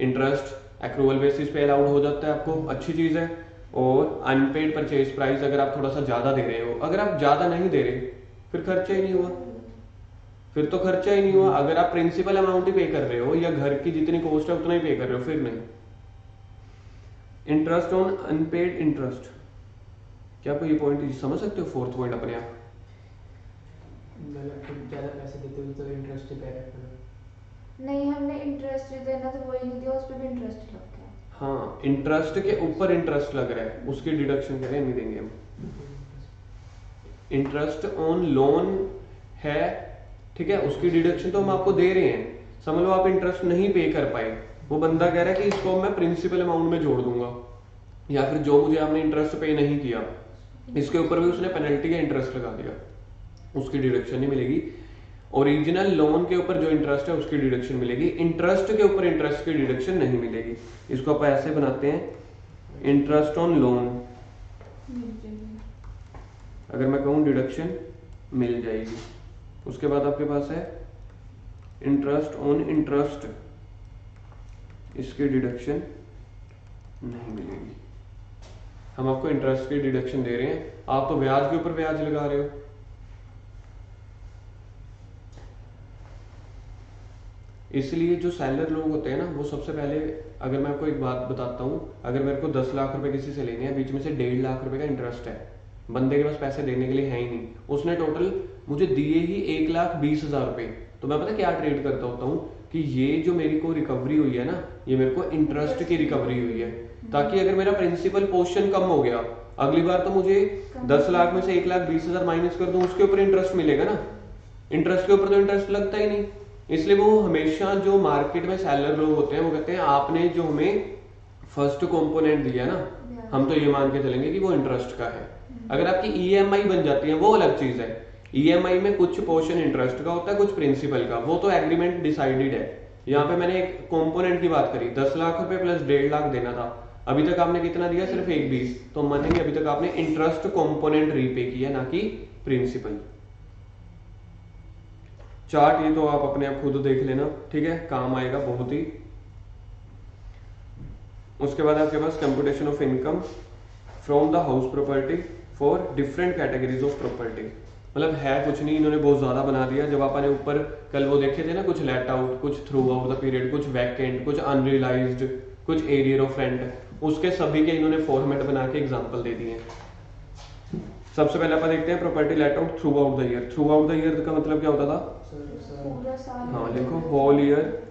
इंटरेस्ट एक्रूवल बेसिस पे अलाउड हो जाता है आपको, अच्छी चीज है। और अनपेड परचेज प्राइस अगर आप थोड़ा सा ज्यादा दे रहे हो, अगर आप ज्यादा नहीं दे रहे फिर खर्चा ही नहीं हुआ, फिर तो खर्चा ही नहीं हुआ। अगर आप प्रिंसिपल अमाउंट ही पे कर रहे हो या घर की जितनी कॉस्ट है उतना ही पे कर रहे हो, फिर नहीं। इंटरेस्ट ऑन अनपेड इंटरेस्ट, क्या आप ये पॉइंट समझ सकते हो? फोर्थ पॉइंट अपने आप मतलब ज्यादा पैसे देते हो तो इंटरेस्ट पे रखना नहीं, हमने इंटरेस्ट देना तो वही नहीं दिया, उस पर भी इंटरेस्ट लग गया। हाँ, इंटरेस्ट के ऊपर इंटरेस्ट लग रहा है, उसकी डिडक्शन कह रहे हैं नहीं देंगे हम। इंटरेस्ट ऑन लोन है, ठीक है, उसकी डिडक्शन तो हम आपको दे रहे हैं। समझ लो आप इंटरेस्ट नहीं पे कर पाए, वो बंदा कह रहा है कि इसको मैं प्रिंसिपल अमाउंट में जोड़ दूंगा, या फिर जो मुझे आपने इंटरेस्ट पे नहीं किया इसके ऊपर भी उसने पेनल्टी का इंटरेस्ट लगा दिया, उसकी डिडक्शन नहीं मिलेगी। ओरिजिनल लोन के ऊपर जो इंटरेस्ट है उसकी डिडक्शन मिलेगी, इंटरेस्ट के ऊपर इंटरेस्ट की डिडक्शन नहीं मिलेगी। इसको आप ऐसे बनाते हैं, इंटरेस्ट ऑन लोन अगर मैं कहूं डिडक्शन मिल जाएगी। उसके बाद आपके पास है इंटरेस्ट ऑन इंटरेस्ट, इसकी डिडक्शन नहीं मिलेगी। हम आपको इंटरेस्ट की डिडक्शन दे रहे हैं, आप तो ब्याज के ऊपर ब्याज लगा रहे हो। इसलिए जो सेलर लोग होते हैं ना, वो सबसे पहले, अगर मैं आपको एक बात बताता हूँ, अगर मेरे को 10 लाख रुपए किसी से लेने हैं, बीच में से 1.5 लाख रुपए का इंटरेस्ट है, बंदे के पास पैसे देने के लिए है ही नहीं, उसने टोटल मुझे दिए ही 1,20,000 रुपए, तो मैं पता क्या ट्रेड करता होता हूँ कि ये जो मेरी को रिकवरी हुई है ना, ये मेरे को इंटरेस्ट की रिकवरी हुई है, ताकि अगर मेरा प्रिंसिपल पोर्शन कम हो गया, अगली बार तो मुझे 10 लाख में से 1,20,000 माइनस कर दूं, उसके ऊपर इंटरेस्ट मिलेगा ना। इंटरेस्ट के ऊपर तो इंटरेस्ट लगता ही नहीं, इसलिए वो हमेशा जो मार्केट में सेलर लोग होते हैं वो कहते हैं आपने जो हमें फर्स्ट कंपोनेंट दिया ना, हम तो ये मान के चलेंगे कि वो इंटरेस्ट का है। अगर आपकी ईएमआई बन जाती है वो अलग चीज है, ईएमआई में कुछ पोर्शन इंटरेस्ट का होता है, कुछ प्रिंसिपल का, वो तो एग्रीमेंट डिसाइडेड है। यहाँ पे मैंने एक कंपोनेंट की बात करी, 10 लाख रुपए प्लस 1.5 लाख देना था, अभी तक आपने कितना दिया? सिर्फ 1,20, तो मानेंगे अभी तक आपने इंटरेस्ट कंपोनेंट रीपे किया, ना कि प्रिंसिपल। चार्ट ये तो आप अपने आप खुद देख लेना, ठीक है, काम आएगा बहुत ही। उसके बाद आपके पास computation of income from the house property for different categories of property, मतलब है कुछ नहीं, इन्होंने बहुत ज्यादा बना दिया। जब आपने ऊपर कल वो देखे थे ना, कुछ लेट आउट, कुछ थ्रू आउट द पीरियड, कुछ वैकेंट, कुछ अनरियलाइज्ड, कुछ एरियर ऑफ रेंट, उसके सभी के इन्होंने फॉर्मेट बना के एग्जांपल दे दिए। सबसे पहले अपन देखते हैं property let out through out the year. Through out the year का मतलब क्या होता था? पूरा साल। हाँ लिखो, होल ईयर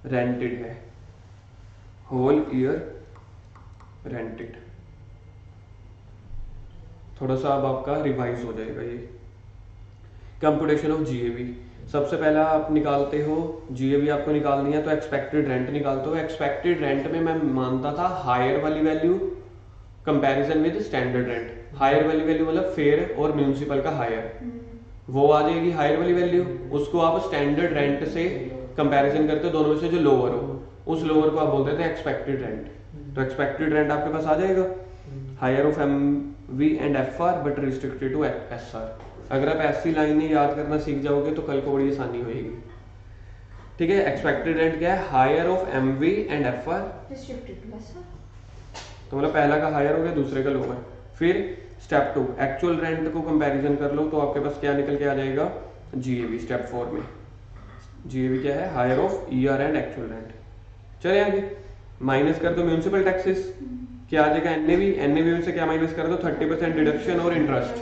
रेंटेड है, होल ईयर रेंटेड। थोड़ा सा अब आपका रिवाइज हो जाएगा ये। कंप्यूटेशन ऑफ जीएवी, सबसे पहला आप निकालते हो जीएवी, आपको निकालनी है तो एक्सपेक्टेड रेंट निकालते हो। एक्सपेक्टेड रेंट में मैं मानता था हायर वाली value comparison with standard rent. Higher वाली वैल्यू मतलब फेयर और म्यूनिसिपल का हायर, वो आ जाएगी हायर वाली वैल्यू। उसको आप स्टैंडर्ड रेंट से कंपैरिजन करते हो, दोनों में से जो लोअर हो उस लोअर को आप बोलते थे एक्सपेक्टेड रेंट। तो एक्सपेक्टेड रेंट आपके पास आ जाएगा higher of MV and FR but restricted to SR. अगर आप ऐसी लाइनें याद करना सीख जाओगे तो कल को बड़ी आसानी होगी। ठीक है, एक्सपेक्टेड रेंट क्या है? Higher of MV and FR, restricted to SR. तो मतलब पहला का हायर हो गया, दूसरे का लोअर। फिर स्टेप 2 एक्चुअल रेंट को कंपैरिजन कर लो तो आपके पास क्या निकल के आ जाएगा? जीएवी। स्टेप 4 में जीएवी क्या है? Higher of ER and actual rent. चले आगे, माइनस कर दो म्यूनिसिपल टैक्सेस, क्या आ जाएगा? एनएवी। एनएवी में से क्या माइनस कर दो? 30% डिडक्शन और इंटरेस्ट,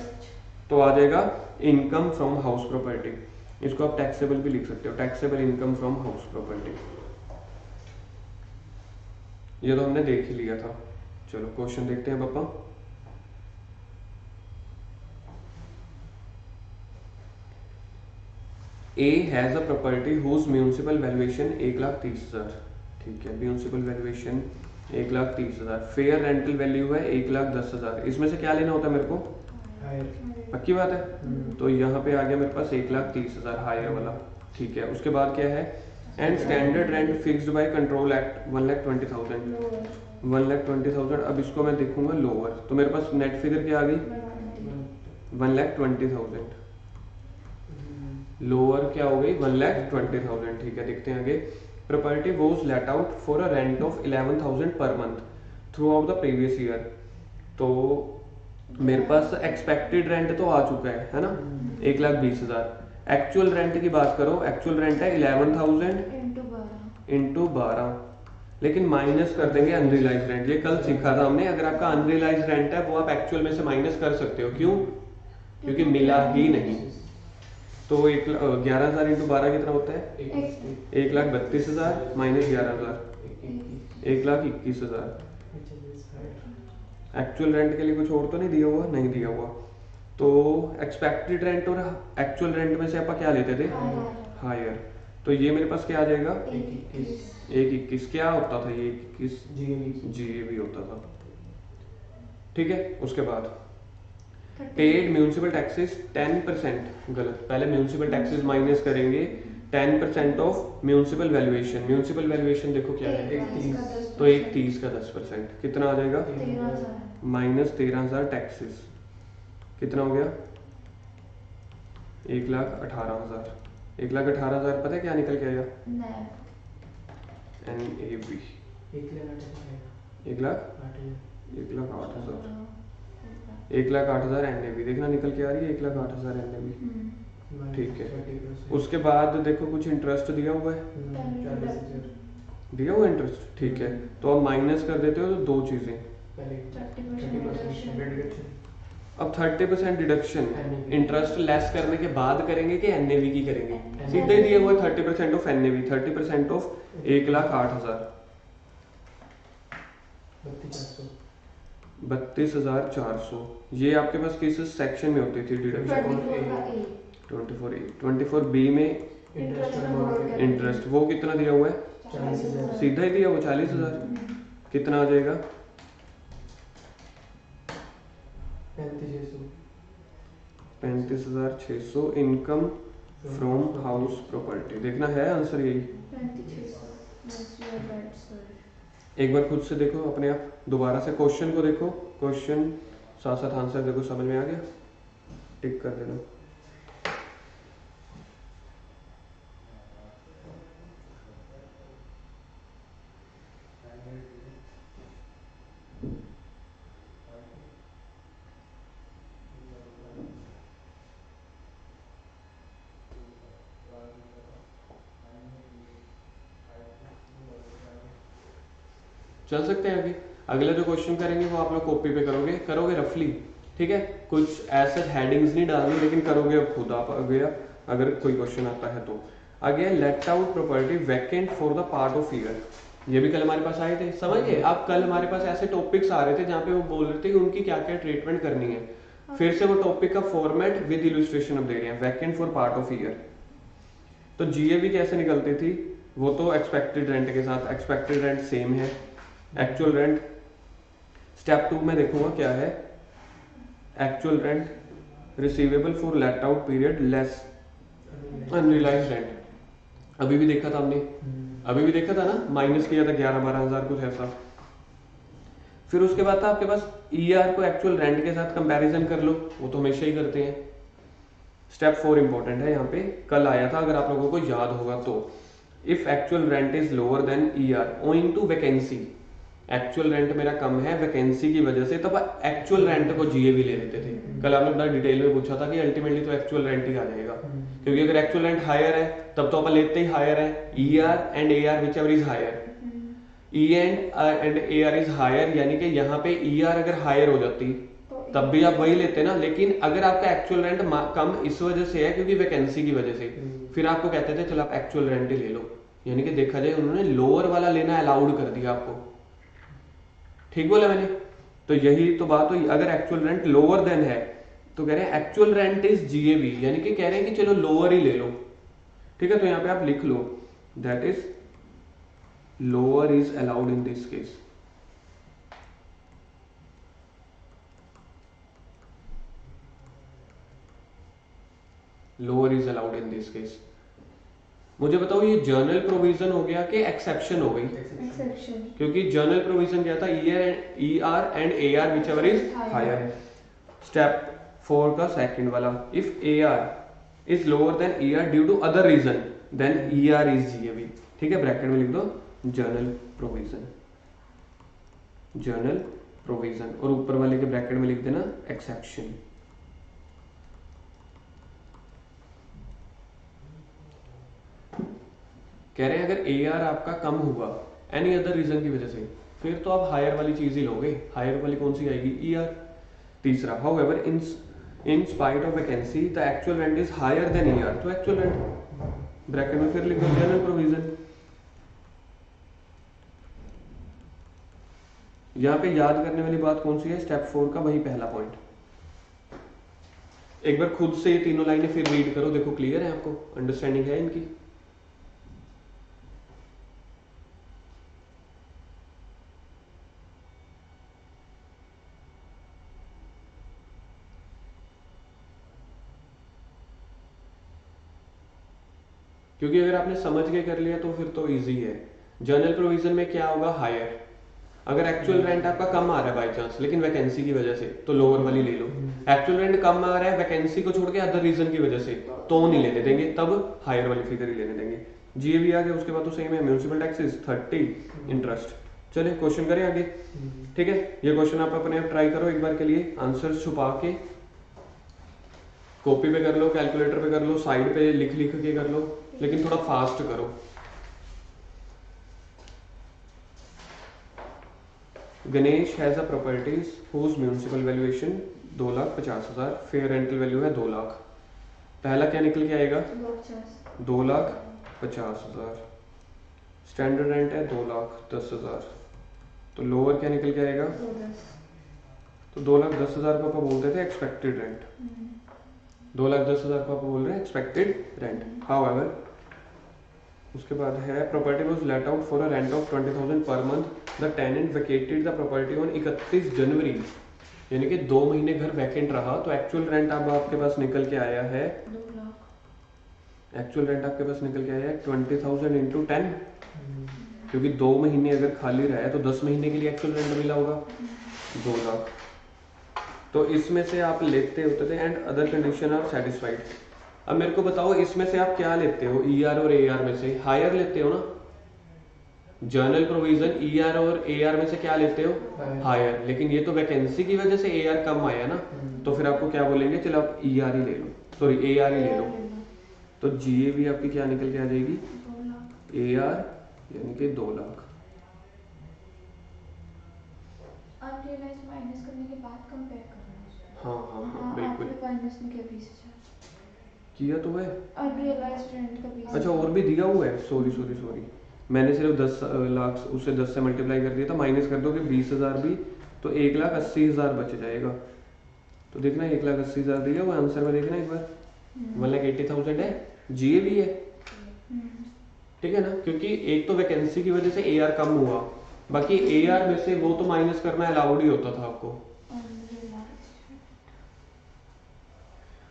तो आ जाएगा इनकम फ्रॉम हाउस प्रॉपर्टी। इसको आप टैक्सेबल भी लिख सकते हो, taxable income from house property. ये तो हमने देख ही लिया था। चलो क्वेश्चन देखते हैं पापा। A has a property whose municipal valuation 1,30,000। ठीक है, municipal valuation 1,30,000। Fair rental value है 1,10,000। इसमें से क्या लेना होता है मेरे को? हायर। पक्की बात है। तो यहाँ पे आ गया मेरे पास 1,30,000 हायर वाला। ठीक है, उसके बाद क्या है? And standard rent fixed by control act 1,20,000। 1,20,000। अब इसको मैं देखूंगा लोअर, तो मेरे पास नेट फिगर क्या आ गई? 1,20,000। लोअर क्या हो गई? 1,20,000। ठीक है, देखते हैं आगे। Property was let out for a rent of 11,000 per month through out the previous year. तो मेरे पास एक्सपेक्टेड रेंट तो आ चुका है ना, 1,20,000। एक्चुअल रेंट की बात करो, एक्चुअल रेंट है 11,000 इंटू 12, लेकिन माइनस कर देंगे अनरियलाइज रेंट। ये कल सीखा था हमने, अगर आपका अनरियलाइज रेंट है वो आप एक्चुअल में से माइनस कर सकते हो। क्यों? क्योंकि मिला ही नहीं। तो 11,000 इंटू 12 कितना होता है? 1,32,000 माइनस 11,000, 1,21,000। एक्चुअल रेंट के लिए कुछ और तो नहीं दिया हुआ? नहीं दिया हुआ। तो एक्सपेक्टेड रेंट और एक्चुअल रेंट में से आप क्या लेते थे? हायर। तो ये मेरे पास क्या आ जाएगा? 1,21। क्या होता था ये? 1,21 जीएवी होता था। ठीक है, उसके बाद पेड म्यूनिसिपल टैक्सेस 10%। गलत, पहले म्यूनिसिपल टैक्सेस माइनस करेंगे 10% of municipal valuation. Municipal valuation देखो क्या है? 1,30। तो 1,30 का 10% कितना आ जाएगा? माइनस 13,000 टैक्सेस, कितना हो गया? 1,18,000। 1,18,000 पता है क्या निकल के आया? NAV 1,08,000। 1,08,000 NAV देखना निकल के आ रही है, 1,08,000 NAV। ठीक है, उसके बाद देखो कुछ इंटरेस्ट दिया हुआ है, दिया हुआ इंटरेस्ट। ठीक है, तो अब माइनस कर देते हो तो दो चीजें। अब 30% डिडक्शन इंटरेस्ट लेस करने के बाद करेंगे कि एनएवी की करेंगे? सीधे दिया हुआ 30% ऑफ एनएवी, 30% ऑफ 1,08,000, 32,400। ये आपके पास किस सेक्शन में होती थी डिडक्शन? 24B में इंटरेस्ट। वो कितना दिया हुआ है? सीधा ही दिया हुआ 40,000। कितना आ जाएगा? 35,600 इनकम फ्रॉम हाउस प्रॉपर्टी। देखना है आंसर यही। एक बार खुद से देखो अपने आप, दोबारा से क्वेश्चन को देखो, क्वेश्चन साथ साथ आंसर देखो, समझ में आ गया? टिक कर देना। चल सकते हैं आगे। अगला जो क्वेश्चन करेंगे वो आप लोग कॉपी पे करोगे रफली। ठीक है, कुछ ऐसे हेडिंग्स नहीं डालनी, लेकिन करोगे अब खुद आप अगर कोई क्वेश्चन आता है तो। आगे late out property vacant for the part of year. ये भी कल हमारे पास आए थे, समझ गए आप? कल हमारे पास ऐसे टॉपिक्स आ रहे थे जहाँ पे वो बोल रहे थे कि उनकी क्या क्या ट्रीटमेंट करनी है। फिर से वो टॉपिक का फॉर्मेट विद इलस्ट्रेशन अब दे रहे हैं, vacant for part of year. तो GAV कैसे निकलती थी, वो तो एक्सपेक्टेड रेंट के साथ, एक्सपेक्टेड रेंट सेम है, एक्चुअल रेंट स्टेप 2 में देखूंगा क्या है, actual rent receivable for late out period less unrealised rent, अभी भी देखा था हमने, अभी भी देखा था ना, माइनस किया था 11-12 हजार कुछ ऐसा। फिर उसके बाद था आपके पास ER को एक्चुअल रेंट के साथ कंपैरिजन कर लो, वो तो हमेशा ही करते हैं। स्टेप 4 इंपॉर्टेंट है, यहाँ पे कल आया था अगर आप लोगों को याद होगा तो, if actual rent is lower than ER owing to vacancy, actual rent मेरा कम है वैकेंसी की वजह से, तब एक्चुअल रेंट को GAV ले लेते थे। कल आपने बड़ा डिटेल में पूछा था कि अल्टीमेटली तो एक्चुअल रेंट ही आ जाएगा, क्योंकि अगर एक्चुअल रेंट हायर है तब तो अपन लेते ही हायर है, ER and AR whichever is higher, E and AR is higher, यानी कि यहाँ पे ER अगर हायर हो जाती तब भी आप वही लेते ना, लेकिन अगर आपका एक्चुअल रेंट कम इस वजह से है क्योंकि वैकेंसी की वजह से, फिर आपको कहते थे चलो आप एक्चुअल रेंट ही ले लो, यानी कि देखा जाए उन्होंने लोअर वाला लेना अलाउड कर दिया आपको, ठीक बोला मैंने। तो यही तो बात हुई, अगर एक्चुअल रेंट लोअर देन है तो कह रहे हैं एक्चुअल रेंट इज GAV, यानी कि कह रहे हैं कि चलो लोअर ही ले लो, ठीक है। तो यहाँ पे आप लिख लो that is lower is allowed in this case, lower is allowed in this case. मुझे बताओ ये जर्नल प्रोविजन हो गया कि एक्सेप्शन हो गई, एक्सेप्शन, क्योंकि जर्नल प्रोविजन क्या था, ER and AR whichever is higher. Step 4 का सेकंड वाला, if AR is lower than ER due to other reason than ER is GAV, ठीक है, ब्रैकेट में लिख दो जर्नल प्रोविजन, जर्नल प्रोविजन, और ऊपर वाले के ब्रैकेट में लिख देना एक्सेप्शन। कह रहे हैं अगर AR आपका कम हुआ एनी अदर रीजन की वजह से, फिर तो आप हायर वाली चीज ही लोगे, हायर वाली कौन सी आएगी, ER। तीसरा, however in spite of vacancy the actual rent is higher than ER, तो एक्चुअल रेंट ब्रैकेट में फिर लिख दो जनरल प्रोविजन। यहाँ पे याद करने वाली बात कौन सी है, स्टेप 4 का वही पहला पॉइंट। एक बार खुद से ये तीनों लाइनें फिर रीड करो, देखो क्लियर है आपको, अंडरस्टैंडिंग है इनकी। क्योंकि अगर आपने समझ के कर लिया तो फिर तो इजी है। जर्नल प्रोविजन में क्या होगा, हायर, अगर एक्चुअल रेंट आपका कम आ रहा है बाय चांस लेकिन वैकेंसी की वजह से, तो लोअर वाली ले लो। एक्चुअल रेंट कम आ रहा है वैकेंसी को छोड़ के अदर रीजन की वजह से, तो नहीं लेने देंगे, तब हायर वाली फिगर ही लेने देंगे। GAV आ गया, उसके बाद तो सेम है, म्यूनिसिपल टैक्सेस 30, इंटरेस्ट। चलिए क्वेश्चन करें आगे, ठीक है। ये क्वेश्चन आप अपने आप ट्राई करो एक बार के लिए, आंसर छुपा के कॉपी पे कर लो, कैलकुलेटर पे कर लो, साइड पे लिख लिख के कर लो, लेकिन थोड़ा फास्ट करो। Ganesh has a properties whose municipal valuation 2,50,000, fair rental value है 2 लाख। पहला क्या निकल के आएगा, 2,50,000, स्टैंडर्ड रेंट है 2,10,000, तो लोअर क्या निकल के आएगा, तो 2,10,000 को आप बोलते थे एक्सपेक्टेड रेंट, 2,10,000 को आप बोल रहे हैं एक्सपेक्टेड रेंट। हाउएवर उसके बाद है property was let out for a rent of 20,000 per month, the tenant vacated the property on 31 January, यानी कि 2 महीने घर वैकेंट रहा, तो एक्चुअल रेंट अब आपके पास निकल के आया है 2 लाख, एक्चुअल रेंट आपके पास निकल के आया है 20,000 इंटू 10, क्योंकि 2 महीने अगर खाली रहा है तो 10 महीने के लिए एक्चुअल रेंट मिला होगा 2 लाख। तो इसमें से आप लेते होते थे and other condition are satisfied. अब मेरे को बताओ इसमें से आप क्या लेते हो, ER और AR में से हायर लेते हो ना, जर्नल प्रोविजन ER और AR में से क्या लेते हो, हायर, लेकिन ये तो वैकेंसी की वजह से AR कम आया ना, तो फिर आपको क्या बोलेंगे, चलो आप ER ही ले लो, सॉरी AR ही ले लो, तो GAV आपकी क्या निकल के आ जाएगी, 2 लाख। AR यानी कि 2 लाख। अनरियलाइज्ड माइनस करने के बाद कंपेयर करना है। हाँ हाँ हाँ बिल्कुल, आपने माइनस में किया 20,000, किया तो है। अनरियलाइज्ड रेंट का 20,000। अच्छा और भी दिया हुआ है, सॉरी मैंने सिर्फ 10 लाख उसे 10 से मल्टीप्लाई कर दिया था, माइनस कर दो कि 20,000 भी, तो 1,80,000 बच जाएगा। तो देखना 1,80,000 दिया हुआ आंसर में, देखना एक बार 1,80,000 है, GAV है, ठीक है ना, क्योंकि एक तो वैकेंसी की वजह से एआर कम हुआ, बाकी एआर में से वो तो माइनस करना अलाउड ही होता था आपको।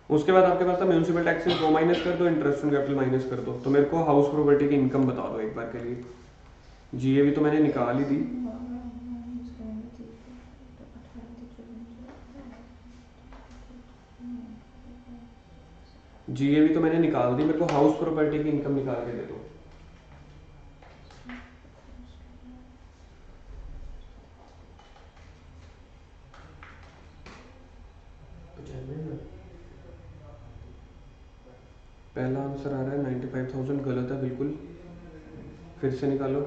उसके बाद आपके पास था म्यूनिसिपल टैक्सेस, वो माइनस कर दो, इंटरेस्ट ऑन कैपिटल माइनस कर दो। तो मेरे को हाउस प्रॉपर्टी की इनकम बता दो एक बार के लिए। जीएवी तो मैंने निकाल ही दी, जीएवी तो मैंने निकाल दी, मेरे को हाउस प्रॉपर्टी की इनकम निकाल के दे दो। पहला आंसर आ रहा है 95,000, गलत है बिल्कुल, फिर से निकालो।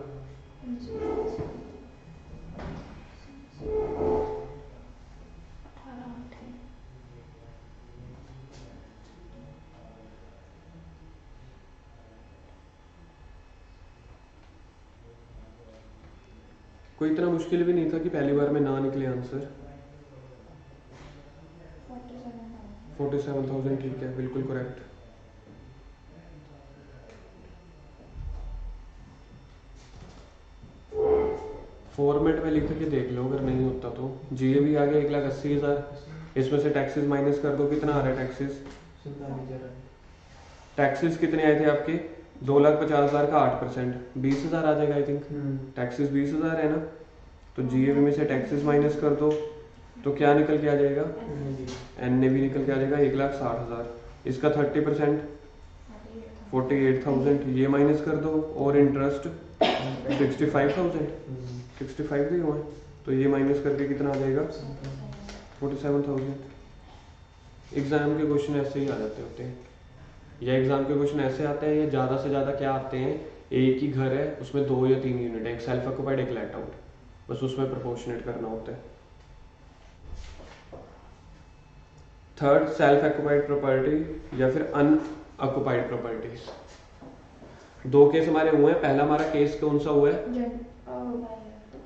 कोई इतना मुश्किल भी नहीं था कि पहली बार में ना निकले आंसर। 47,000 ठीक है, बिल्कुल करेक्ट। फॉर्मेट में लिख के देख लो अगर नहीं होता तो। जीएवी आ गया 1,80,000, इसमें से टैक्सेस माइनस कर दो, कितना आ रहा है टैक्सेस? टैक्सेस कितने आए थे आपके? 2,50,000 का 8%, 20,000 आ जाएगा आई थिंक। टैक्सेस 20,000 है ना, तो जीएवी में से टैक्सेस माइनस कर दो तो क्या निकल के आ जाएगा? एनएवी निकल के आ जाएगा 1,60,000। इसका 30% 48,000, ये माइनस कर दो, और इंटरेस्ट 65,000, 65 भी हुआ है, तो ये माइनस करके कितना आ जाएगा? 47,000। एग्जाम के क्वेश्चन ऐसे ही आ जाते होते हैं, या एग्जाम के क्वेश्चन ऐसे आते हैं, या ज़्यादा से ज़्यादा क्या आते हैं, एक ही घर है उसमें 2 या 3 यूनिट है, एक सेल्फ ऑक्यूपाइड एक लेट आउट, बस उसमें प्रोपोर्शनेट करना होता है। थर्ड, सेल्फ ऑक्यूपाइड प्रॉपर्टी या फिर अनऑक्यूपाइड प्रॉपर्टीज। 2 केस हमारे हुए हैं। पहला हमारा केस कौन सा हुआ है?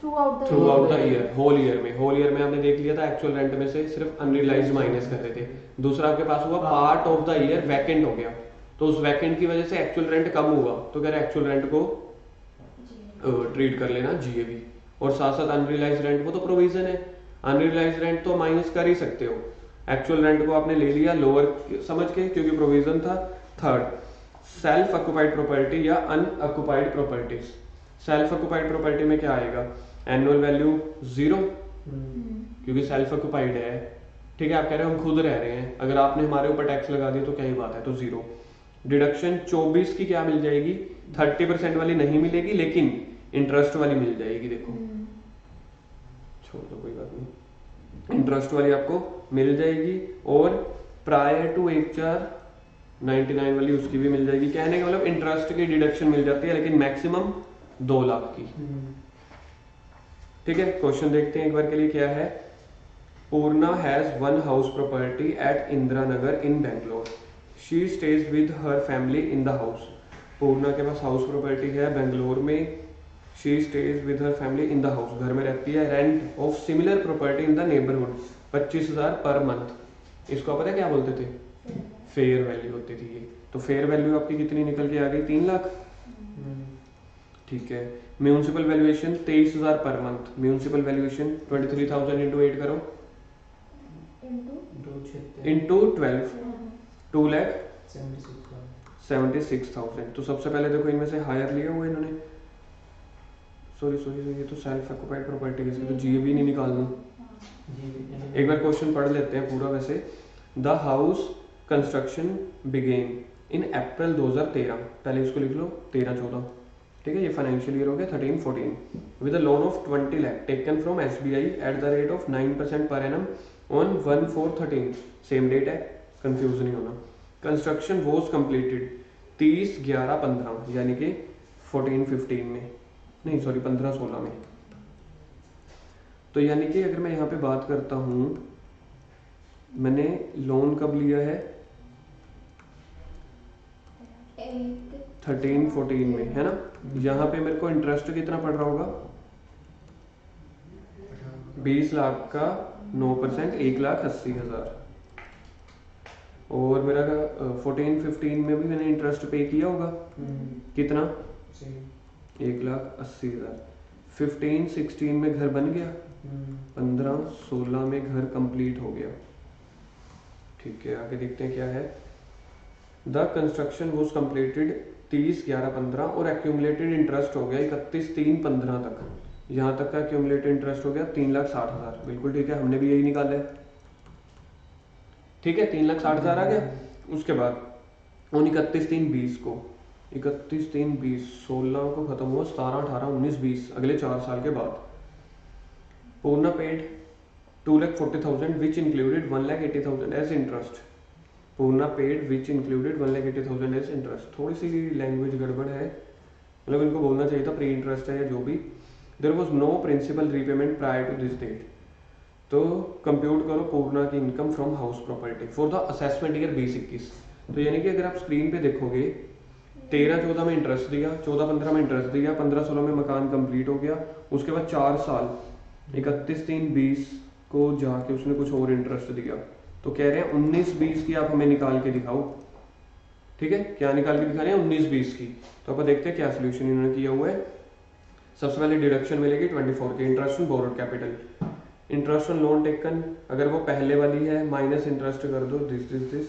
Throughout the year, whole year में हमने देख लिया था एक्चुअल रेंट में से सिर्फ अनरियलाइज्ड माइनस कर रहे थे। दूसरा आपके पास हुआ part of the year vacant हो गया, तो उस वैकेंट की वजह से एक्चुअल रेंट कम हुआ, तो कह रहे एक्चुअल रेंट को ट्रीट कर लेना जीएवी। और साथ साथ अनरियलाइज्ड रेंट, वो तो प्रोविजन है, अनरियलाइज्ड रेंट तो माइनस कर ही सकते हो, एक्चुअल रेंट को आपने ले लिया लोअर समझ के क्योंकि प्रोविजन था। थर्ड, सेल्फ ऑक्यूपाइड प्रॉपर्टी या unoccupied properties. Self occupied property में क्या आएगा? एनुअल वैल्यू 0, क्योंकि सेल्फ ऑक्यूपाइड है। ठीक है, आप कह रहे हो हम खुद रह रहे हैं, अगर आपने हमारे ऊपर टैक्स लगा दिया तो क्या ही बात है, तो 0। डिडक्शन 24 की क्या मिल जाएगी? 30% वाली नहीं मिलेगी, लेकिन इंटरेस्ट वाली मिल जाएगी। देखो छोड़ दो, कोई बात नहीं, इंटरेस्ट वाली आपको मिल जाएगी, और प्रायर टू 1,499 वाली उसकी भी मिल जाएगी। कहने का मतलब इंटरेस्ट की डिडक्शन मिल जाती है, लेकिन मैक्सिमम 2 लाख की। ठीक है, क्वेश्चन देखते हैं एक बार के लिए क्या है। Purna has 1 house property at Indira Nagar in Bangalore. She stays with her family in the house. Purna के पास हाउस प्रॉपर्टी है बेंगलोर में। She stays with her family in the house, घर में रहती है। Rent of similar property in the neighbourhood 25,000 per month. इसको पता है क्या बोलते थे? फेयर वैल्यू होती थी ये। तो फेयर वैल्यू आपकी कितनी निकल के आ गई? 3 लाख। ठीक है, municipal valuation 23,000 per month. Municipal valuation 23,000 into 8 करो, इंटू 12, 2,76,000। तो सबसे पहले देखो इनमें से हायर लिया हुआ इन्होंने, सॉरी ये तो सेल्फ ऑक्यूपाइड प्रॉपर्टी है, तो जीएवी नहीं निकालना। एक बार क्वेश्चन पढ़ लेते हैं पूरा। वैसे the house construction began in अप्रैल 2013, पहले इसको लिख लो 13-14। ठीक है, ये फाइनेंशियल ईयर हो गया 13-14। With a loan of 20 lakh taken from SBI at the rate of 9% per annum on 1/4/13, same date है, कंफ्यूज नहीं होना। कंस्ट्रक्शन वॉज कंप्लीटेड 30/11/15, यानी कि 14-15 में, नहीं सॉरी 15-16 में। तो यानी कि अगर मैं यहाँ पे बात करता हूँ, मैंने लोन कब लिया है? 13-14 में, है ना। यहाँ पे मेरे को इंटरेस्ट कितना पड़ रहा होगा? 20 लाख का 9%, 1,80,000। और मेरा 14-15 में भी मैंने इंटरेस्ट पे किया होगा। कितना? 1,80,000। 15-16 में घर बन गया, 15-16 में घर कंप्लीट हो गया। ठीक है, आगे देखते हैं क्या है। द कंस्ट्रक्शन वॉज कंप्लीटेड 30/11/15 और एक्यूमुलेटेड इंटरेस्ट हो गया 31/3/15 तक। यहाँ तक का एक्यूमुलेटेड इंटरेस्ट हो गया 3,60,000। बिल्कुल ठीक है, हमने भी यही निकाला है। ठीक है, 3,60,000 आ गया। उसके बाद उन 31/3/20 को 31/3/20 16 को खत्म हुआ, 17, 18, 19, 20 अगले 4 साल के बाद Purna paid 2,40,000 which included 1,80,000 as interest. Purna paid which included 1,80,000 as interest. थोड़ी सी लैंग्वेज गड़बड़ है, मतलब इनको बोलना चाहिए था प्री इंटरेस्ट है या जो भी। There was no principal repayment prior to this date. तो कंप्यूट करो पूर्णा की income from house property for the assessment year 2021। तो यानी कि अगर आप स्क्रीन पे देखोगे 13-14 में इंटरेस्ट दिया, 14-15 में इंटरेस्ट दिया, 15-16 में मकान कंप्लीट हो गया। उसके बाद 4 साल 31/3/20 को जाके उसने कुछ और इंटरेस्ट दिया। तो कह रहे हैं 19-20 की आप हमें निकाल के दिखाओ। ठीक है, क्या निकाल के दिखा रहे हैं? 19-20 की। तो आप देखते हैं क्या सोल्यूशन इन्होंने किया हुआ है। सबसे पहले डिडक्शन मिलेगी 24 की, interest on borrowed capital. Interest on loan taken, अगर वो पहले वाली है माइनस इंटरेस्ट कर दो दिस।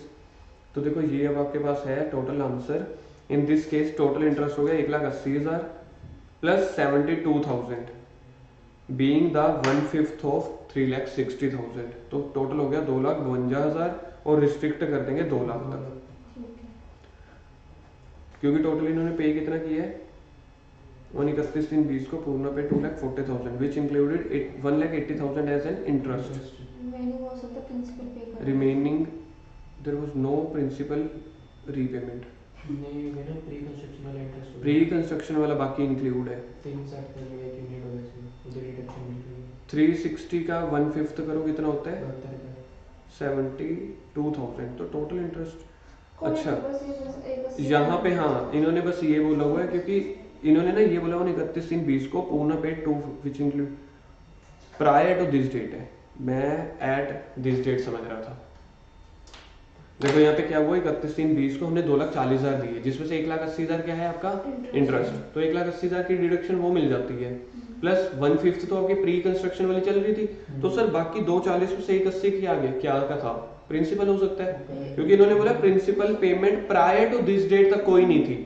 तो देखो ये अब आपके पास है total answer. In this case total interest हो गया 1,80,000 प्लस 72,000 बीइंग द 1/5 ऑफ 3,60,000। तो टोटल हो गया 2,52,000 और रिस्ट्रिक्ट कर देंगे 2 लाख तक, क्योंकि टोटल इन्होंने पे कितना किया है। 31/3/20 को Purna pay 2,40,000 which included 1,80,000 as an interest. Remaining there was no principal repayment. Pre construction वाला बाकी इंक्लूड है। 360 का 1/5 करो कितना होता है? 72,000। तो टोटल इंटरेस्ट अच्छा यहाँ पे हाँ इन्होंने बस ये बोला हुआ है, क्योंकि इन्होंने ना ये बोला 31/3/20 को Purna pay 2 which include prior to this date है। मैं एट दिस डेट समझ रहा था। देखो यहाँ पे क्या हुआ, 31/3/20 को हमने 2,40,000 दिए, जिसमें से 1,80,000 क्या है आपका इंटरेस्ट। तो 1,80,000 की डिडक्शन वो मिल जाती है, प्लस 1/5 तो आपकी प्री कंस्ट्रक्शन वाली चल रही थी। तो सर बाकी 2,40 में से 1,80 क्या आ गया? क्या का था? प्रिंसिपल हो सकता है, क्योंकि इन्होंने बोला principal payment prior to this date तक कोई नहीं थी।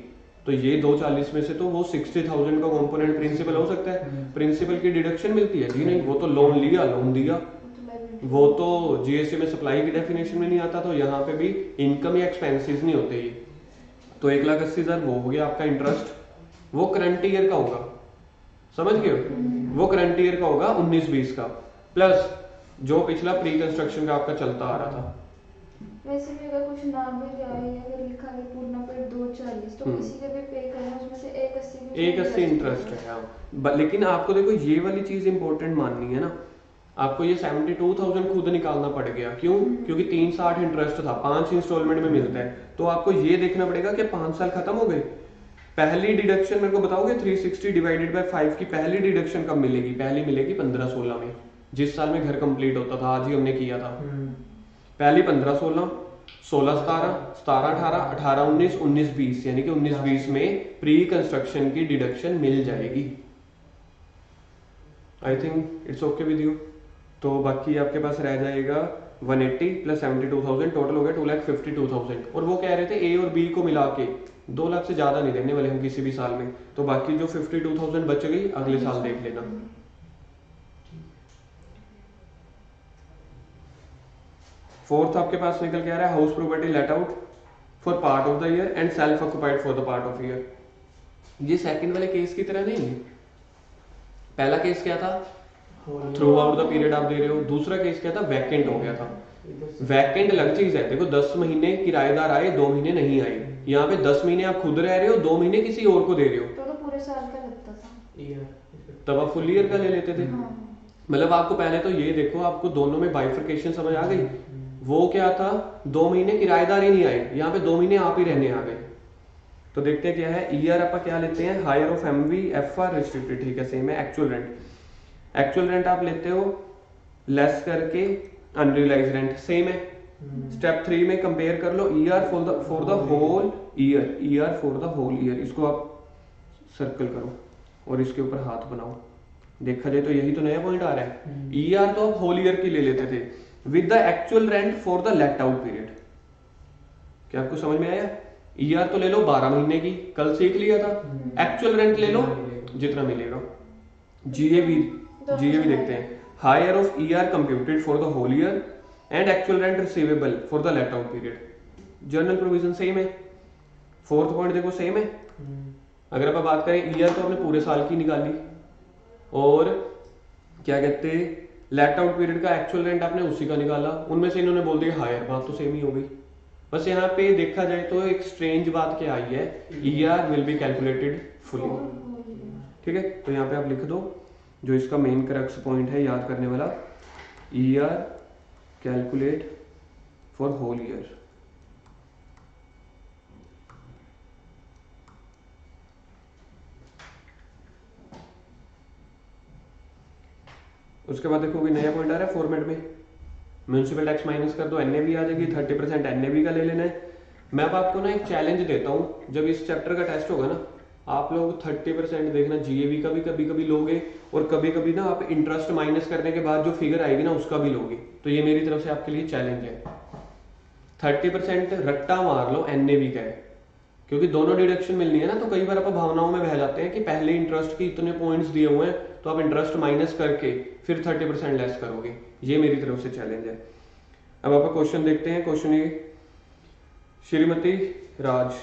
तो ये 2,40 में से तो वो 60,000 का कंपोनेंट प्रिंसिपल हो सकता है। प्रिंसिपल की डिडक्शन मिलती है जी? नहीं, वो तो लोन लिया, लोन दिया, वो तो जीएसटी में सप्लाई की डेफिनेशन में नहीं आता। तो यहाँ पे भी इनकम या एक्सपेंसेस नहीं होते ये। तो 1,80,000 वो हो गया आपका इंटरेस्ट, वो करंट ईयर का होगा, समझ गए? वो करंट ईयर का होगा 19-20 का, प्लस जो पिछला प्री कंस्ट्रक्शन का आपका चलता आ रहा था। वैसे भी अगर कुछ नाम में जाए, अगर लिखा है पूर्णा पे 2,40 तो किसी के भी पे करना, उसमें से 1,80 इंटरेस्ट है। हाँ, लेकिन आपको देखो ये वाली चीज इंपॉर्टेंट माननी है ना। आपको ये 72,000 खुद निकालना पड़ गया, क्यों? क्योंकि 360 इंटरेस्ट था, 5 इंस्टॉलमेंट में मिलता है। तो आपको ये देखना पड़ेगा कि 5 साल खत्म हो गए। पहली डिडक्शन मेरे को बताओगे 360 डिवाइडेड बाय 5 की पहली डिडक्शन कब मिलेगी? पहली मिलेगी 15-16 में, जिस साल में घर कंप्लीट होता था। आज ही हमने किया था पहली 15-16, 16-17, 17-18, 18-19, 19-20, यानी कि 19-20 में प्री कंस्ट्रक्शन की डिडक्शन मिल जाएगी। I think it's okay with you. तो बाकी आपके पास रह जाएगा 180 प्लस 72,000, टोटल हो गया 2,52,000। और वो कह रहे थे ए और बी को मिला के 2 लाख से ज्यादा नहीं देने वाले हम किसी भी साल में। तो बाकी जो 52,000 बच गई अगले साल देख लेना। फोर्थ आपके पास निकल के आ रहा है house property late out for part of the year and self occupied for the part of year. ये सेकंड वाले केस की तरह नहीं है। पहला केस क्या था? थ्रू आउट द पीरियड आप दे रहे हो। दूसरा केस क्या था? वैकेंट हो गया था। वैकेंट अलग चीज है। देखो 10 महीने किराएदार आए, 2 महीने नहीं आए। यहाँ पे 10 महीने आप खुद रह रहे हो, 2 महीने किसी और को दे रहे हो। तो पूरे साल का लगता था, तब आप फुल ईयर का ले लेते थे। मतलब आपको पहले तो ये देखो, आपको दोनों में बाइफर्केशन समझ आ गई। वो क्या था? 2 महीने किराएदार ही नहीं आए, यहाँ पे 2 महीने आप ही रहने आ गए। तो देखते हैं क्या है। ईयर आप क्या लेते हैं? Higher of MV FR restricted, ठीक है, सेम है। एक्चुअल रेंट, एक्चुअल रेंट आप लेते हो लेस करके अनरियलाइज रेंट, सेम है। स्टेप 3 में कंपेयर कर लो ER for the whole year, ER for the whole year, इसको आप सर्कल करो और इसके ऊपर हाथ बनाओ। देखा जाए तो यही तो नया पॉइंट आ रहा है। ईआर तो आप होल ईयर की ले लेते थे with the actual rent for the let out period. क्या आपको समझ में आया? ईआर तो ले लो 12 महीने की, कल सीख लिया था। एक्चुअल रेंट ले लो जितना मिलेगा। जीएवी देखते हैं। Higher of ER computed for the whole year and actual rent receivable for the let out period. General provision same है। फोर्थ पॉइंट देखो सेम है। अगर आप बात करें ईयर तो आपने पूरे साल की निकाली और क्या कहते हैं लेट आउट पीरियड का एक्चुअल रेंट आपने उसी का निकाला, उनमें से इन्होंने बोल दिया हायर, बात तो सेम ही हो गई। बस यहाँ पे देखा जाए तो एक स्ट्रेंज बात क्या आई है, ER will be calculated fully. ठीक है, तो यहाँ पे आप लिख दो जो इसका मेन क्रक्स पॉइंट है याद करने वाला, ER calculate for whole year. उसके बाद देखो भी नया पॉइंट आ रहा है फॉर्मेट में, म्यूनसिपल टैक्स माइनस कर दो, एनएवी आ जाएगी, 30% एनएवी का ले लेना है। मैं अब आपको ना एक चैलेंज देता हूँ, जब इस चैप्टर का टेस्ट होगा ना आप लोग 30% देखना जीएवी का भी कभी कभी लोगे और कभी कभी ना आप इंटरेस्ट माइनस करने के बाद जो फिगर आएगी ना उसका भी लोगे। तो ये मेरी तरफ से आपके लिए चैलेंज है। 30% रट्टा मार लो एनएवी का है, क्योंकि दोनों डिडक्शन मिलनी है ना, तो कई बार आप भावनाओं में बह जाते हैं कि पहले इंटरेस्ट के इतने पॉइंट्स दिए हुए हैं तो आप इंटरेस्ट माइनस करके फिर 30% लेस करोगे। ये मेरी तरफ से चैलेंज है। अब आप क्वेश्चन देखते हैं। क्वेश्चन ये, Shrimati Raj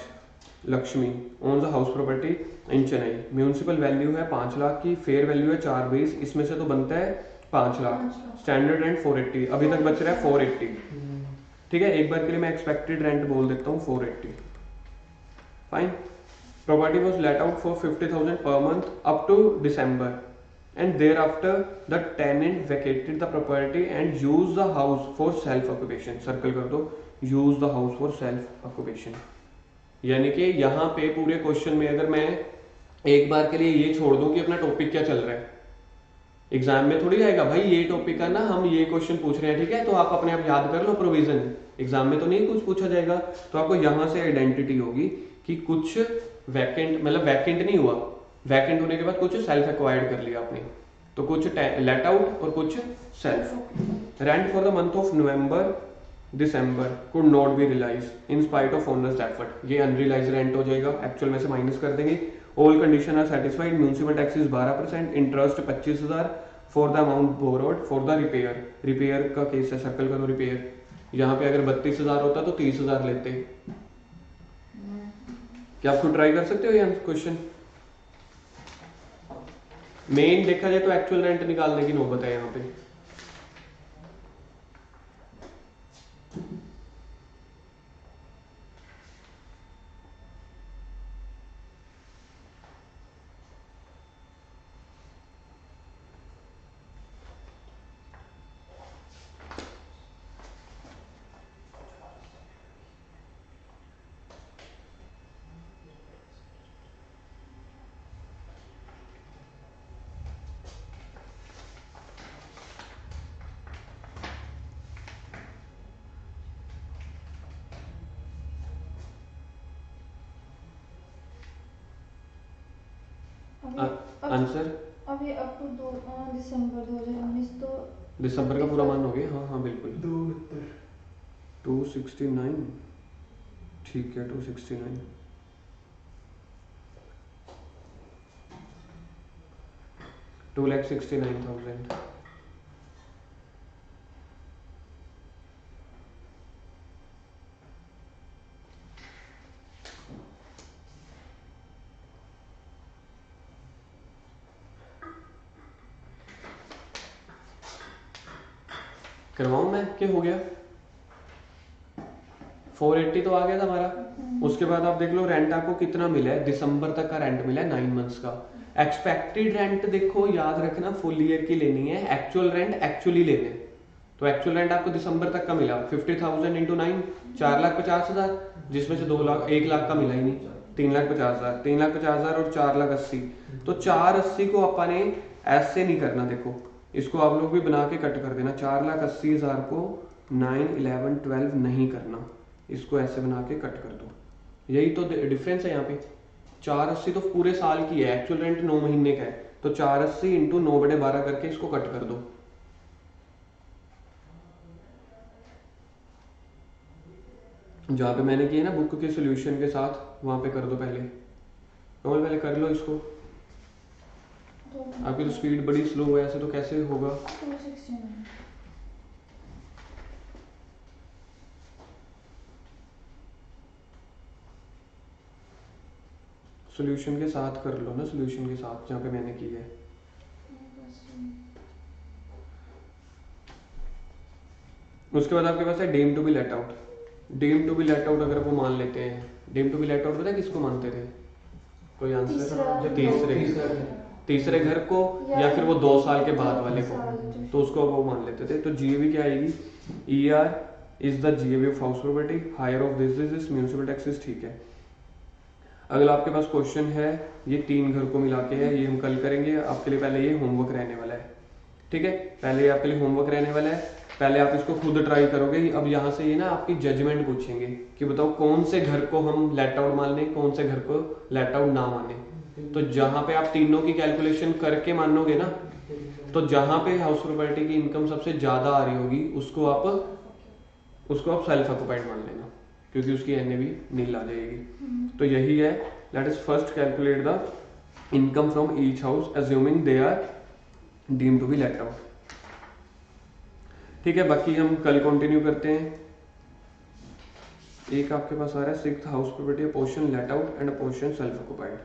Lakshmi owns a house property in Chennai, municipal value है 5 लाख की, फेयर वैल्यू है 420, इसमें से तो बनता है 5 लाख, स्टैंडर्ड रेंट 480, अभी तक बच रहा है 480। ठीक है, एक बार के लिए मैं एक्सपेक्टेड रेंट बोल देता हूँ 480। Fine. Property was let out for 50,000 per month up to December and thereafter the tenant vacated the property and used the house for self occupation। Circle कर दो, use the house for self occupation। यानी कि यहाँ पे पूरे क्वेश्चन में अगर मैं एक बार के लिए ये छोड़ दूं कि अपना टॉपिक क्या चल रहा है, एग्जाम में थोड़ी आएगा भाई ये टॉपिक का ना हम ये क्वेश्चन पूछ रहे हैं, ठीक है, तो आप अपने आप याद कर लो प्रोविजन, एग्जाम में तो नहीं कुछ पूछा जाएगा। तो आपको यहाँ से आइडेंटिटी होगी कि कुछ वैकेंट, मतलब वैकेंट नहीं हुआ, वैकेंट होने के बाद कुछ सेल्फ एक्वायर्ड कर लिया आपने, तो कुछ लेट आउट और कुछ self. Rent for the month of November December could not be realise in spite of owners effort, ये अनरियलाइज रेंट हो जाएगा, एक्चुअल में से माइनस कर देंगे। All condition are satisfied, municipal tax is 12%, interest 25,000 for the amount borrowed for the repair. Repair का केस है, सर्कल करो रिपेयर। यहाँ पे अगर 32,000 होता तो 30,000 लेते। क्या आप खुद ट्राई कर सकते हो ये क्वेश्चन? मेन देखा जाए तो एक्चुअल रेंट निकालने की नौबत है यहाँ पे। आंसर अभी अप टू दिसंबर 2019 तो दिसंबर का पूरा मान हो गया। हाँ हाँ बिल्कुल 269, ठीक है 269। $2,69,000। करवाऊं मैं? क्या हो गया? 480 तो आ गया था हमारा। उसके बाद आप देख लो रेंट आपको कितना मिला है, दिसंबर तक का रेंट मिला है 9 मंथ्स का। एक्सपेक्टेड रेंट देखो याद रखना फुल ईयर की लेनी है, एक्चुअल रेंट एक्चुअली लेने। तो एक्चुअल रेंट आपको दिसंबर तक का मिला 50,000 इंटू 9, 4,50,000, जिसमें से 2 लाख 1 लाख का मिला ही नहीं, 3,50,000, 3,50,000 और 4,80,000। तो 480 को अपने ऐसे नहीं करना, देखो इसको आप लोग भी बना के कट कर देना। 4,80,000 को 9, 11, 12 नहीं करना, इसको ऐसे बना के कट कर दो। यही तो डिफरेंस है यहाँ पे। 480 तो पूरे साल की है, एक्चुअल रेंट 9 महीने का है, तो 480 इंटू 9/12 करके इसको कट कर दो। जहाँ पे मैंने किया ना बुक के सोल्यूशन के साथ, वहां पे कर दो पहले। कमल पहले कर लो इसको। आपकी तो स्पीड बड़ी स्लो है, ऐसे तो कैसे होगा। 269। सोल्यूशन के साथ कर लो ना, सोल्यूशन के साथ जहाँ पे मैंने की है। उसके बाद आपके पास है deem to be let out. Deem to be let out अगर वो मान लेते हैं, deem to be let out पता है किसको मानते थे? कोई आंसर? तीसरे घर को, या फिर वो 2 साल के बाद वाले को, तो उसको वो मान लेते थे। तो जीएवी क्या आएगी? ER is the GAV of house property, higher of this is municipal taxes. ठीक है, अगला आपके पास क्वेश्चन है, ये 3 घर को मिला के है, ये हम कल करेंगे। आपके लिए पहले ये होमवर्क रहने वाला है, ठीक है? पहले आपके लिए होमवर्क रहने वाला है, पहले आप इसको खुद ट्राई करोगे। अब यहाँ से ये ना आपकी जजमेंट पूछेंगे कि बताओ कौन से घर को हम लेट आउट मान लें, कौन से घर को लेट आउट ना माने। तो जहां पे आप तीनों की कैलकुलेशन करके मानोगे ना, तो जहां पे हाउस प्रॉपर्टी की इनकम सबसे ज्यादा आ रही होगी उसको आप सेल्फ ऑक्युपाइड मान लेना, क्योंकि उसकी NAV नील आ जाएगी। तो यही है, let us first calculate the income from each house assuming they are deemed to be let out. ठीक है, बाकी हम कल कंटिन्यू करते हैं। एक आपके पास आ रहा है 6th house property, portion let out end portion self occupied.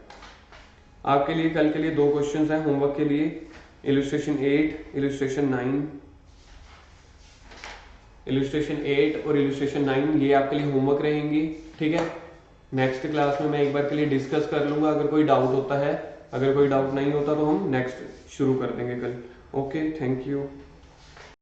आपके लिए कल के लिए 2 क्वेश्चंस हैं होमवर्क के लिए, इलस्ट्रेशन 8, इलस्ट्रेशन 9। इलस्ट्रेशन 8 और इलस्ट्रेशन 9 ये आपके लिए होमवर्क रहेंगी, ठीक है? नेक्स्ट क्लास में मैं एक बार के लिए डिस्कस कर लूंगा, अगर कोई डाउट होता है। अगर कोई डाउट नहीं होता तो हम नेक्स्ट शुरू कर देंगे कल। Okay, thank you.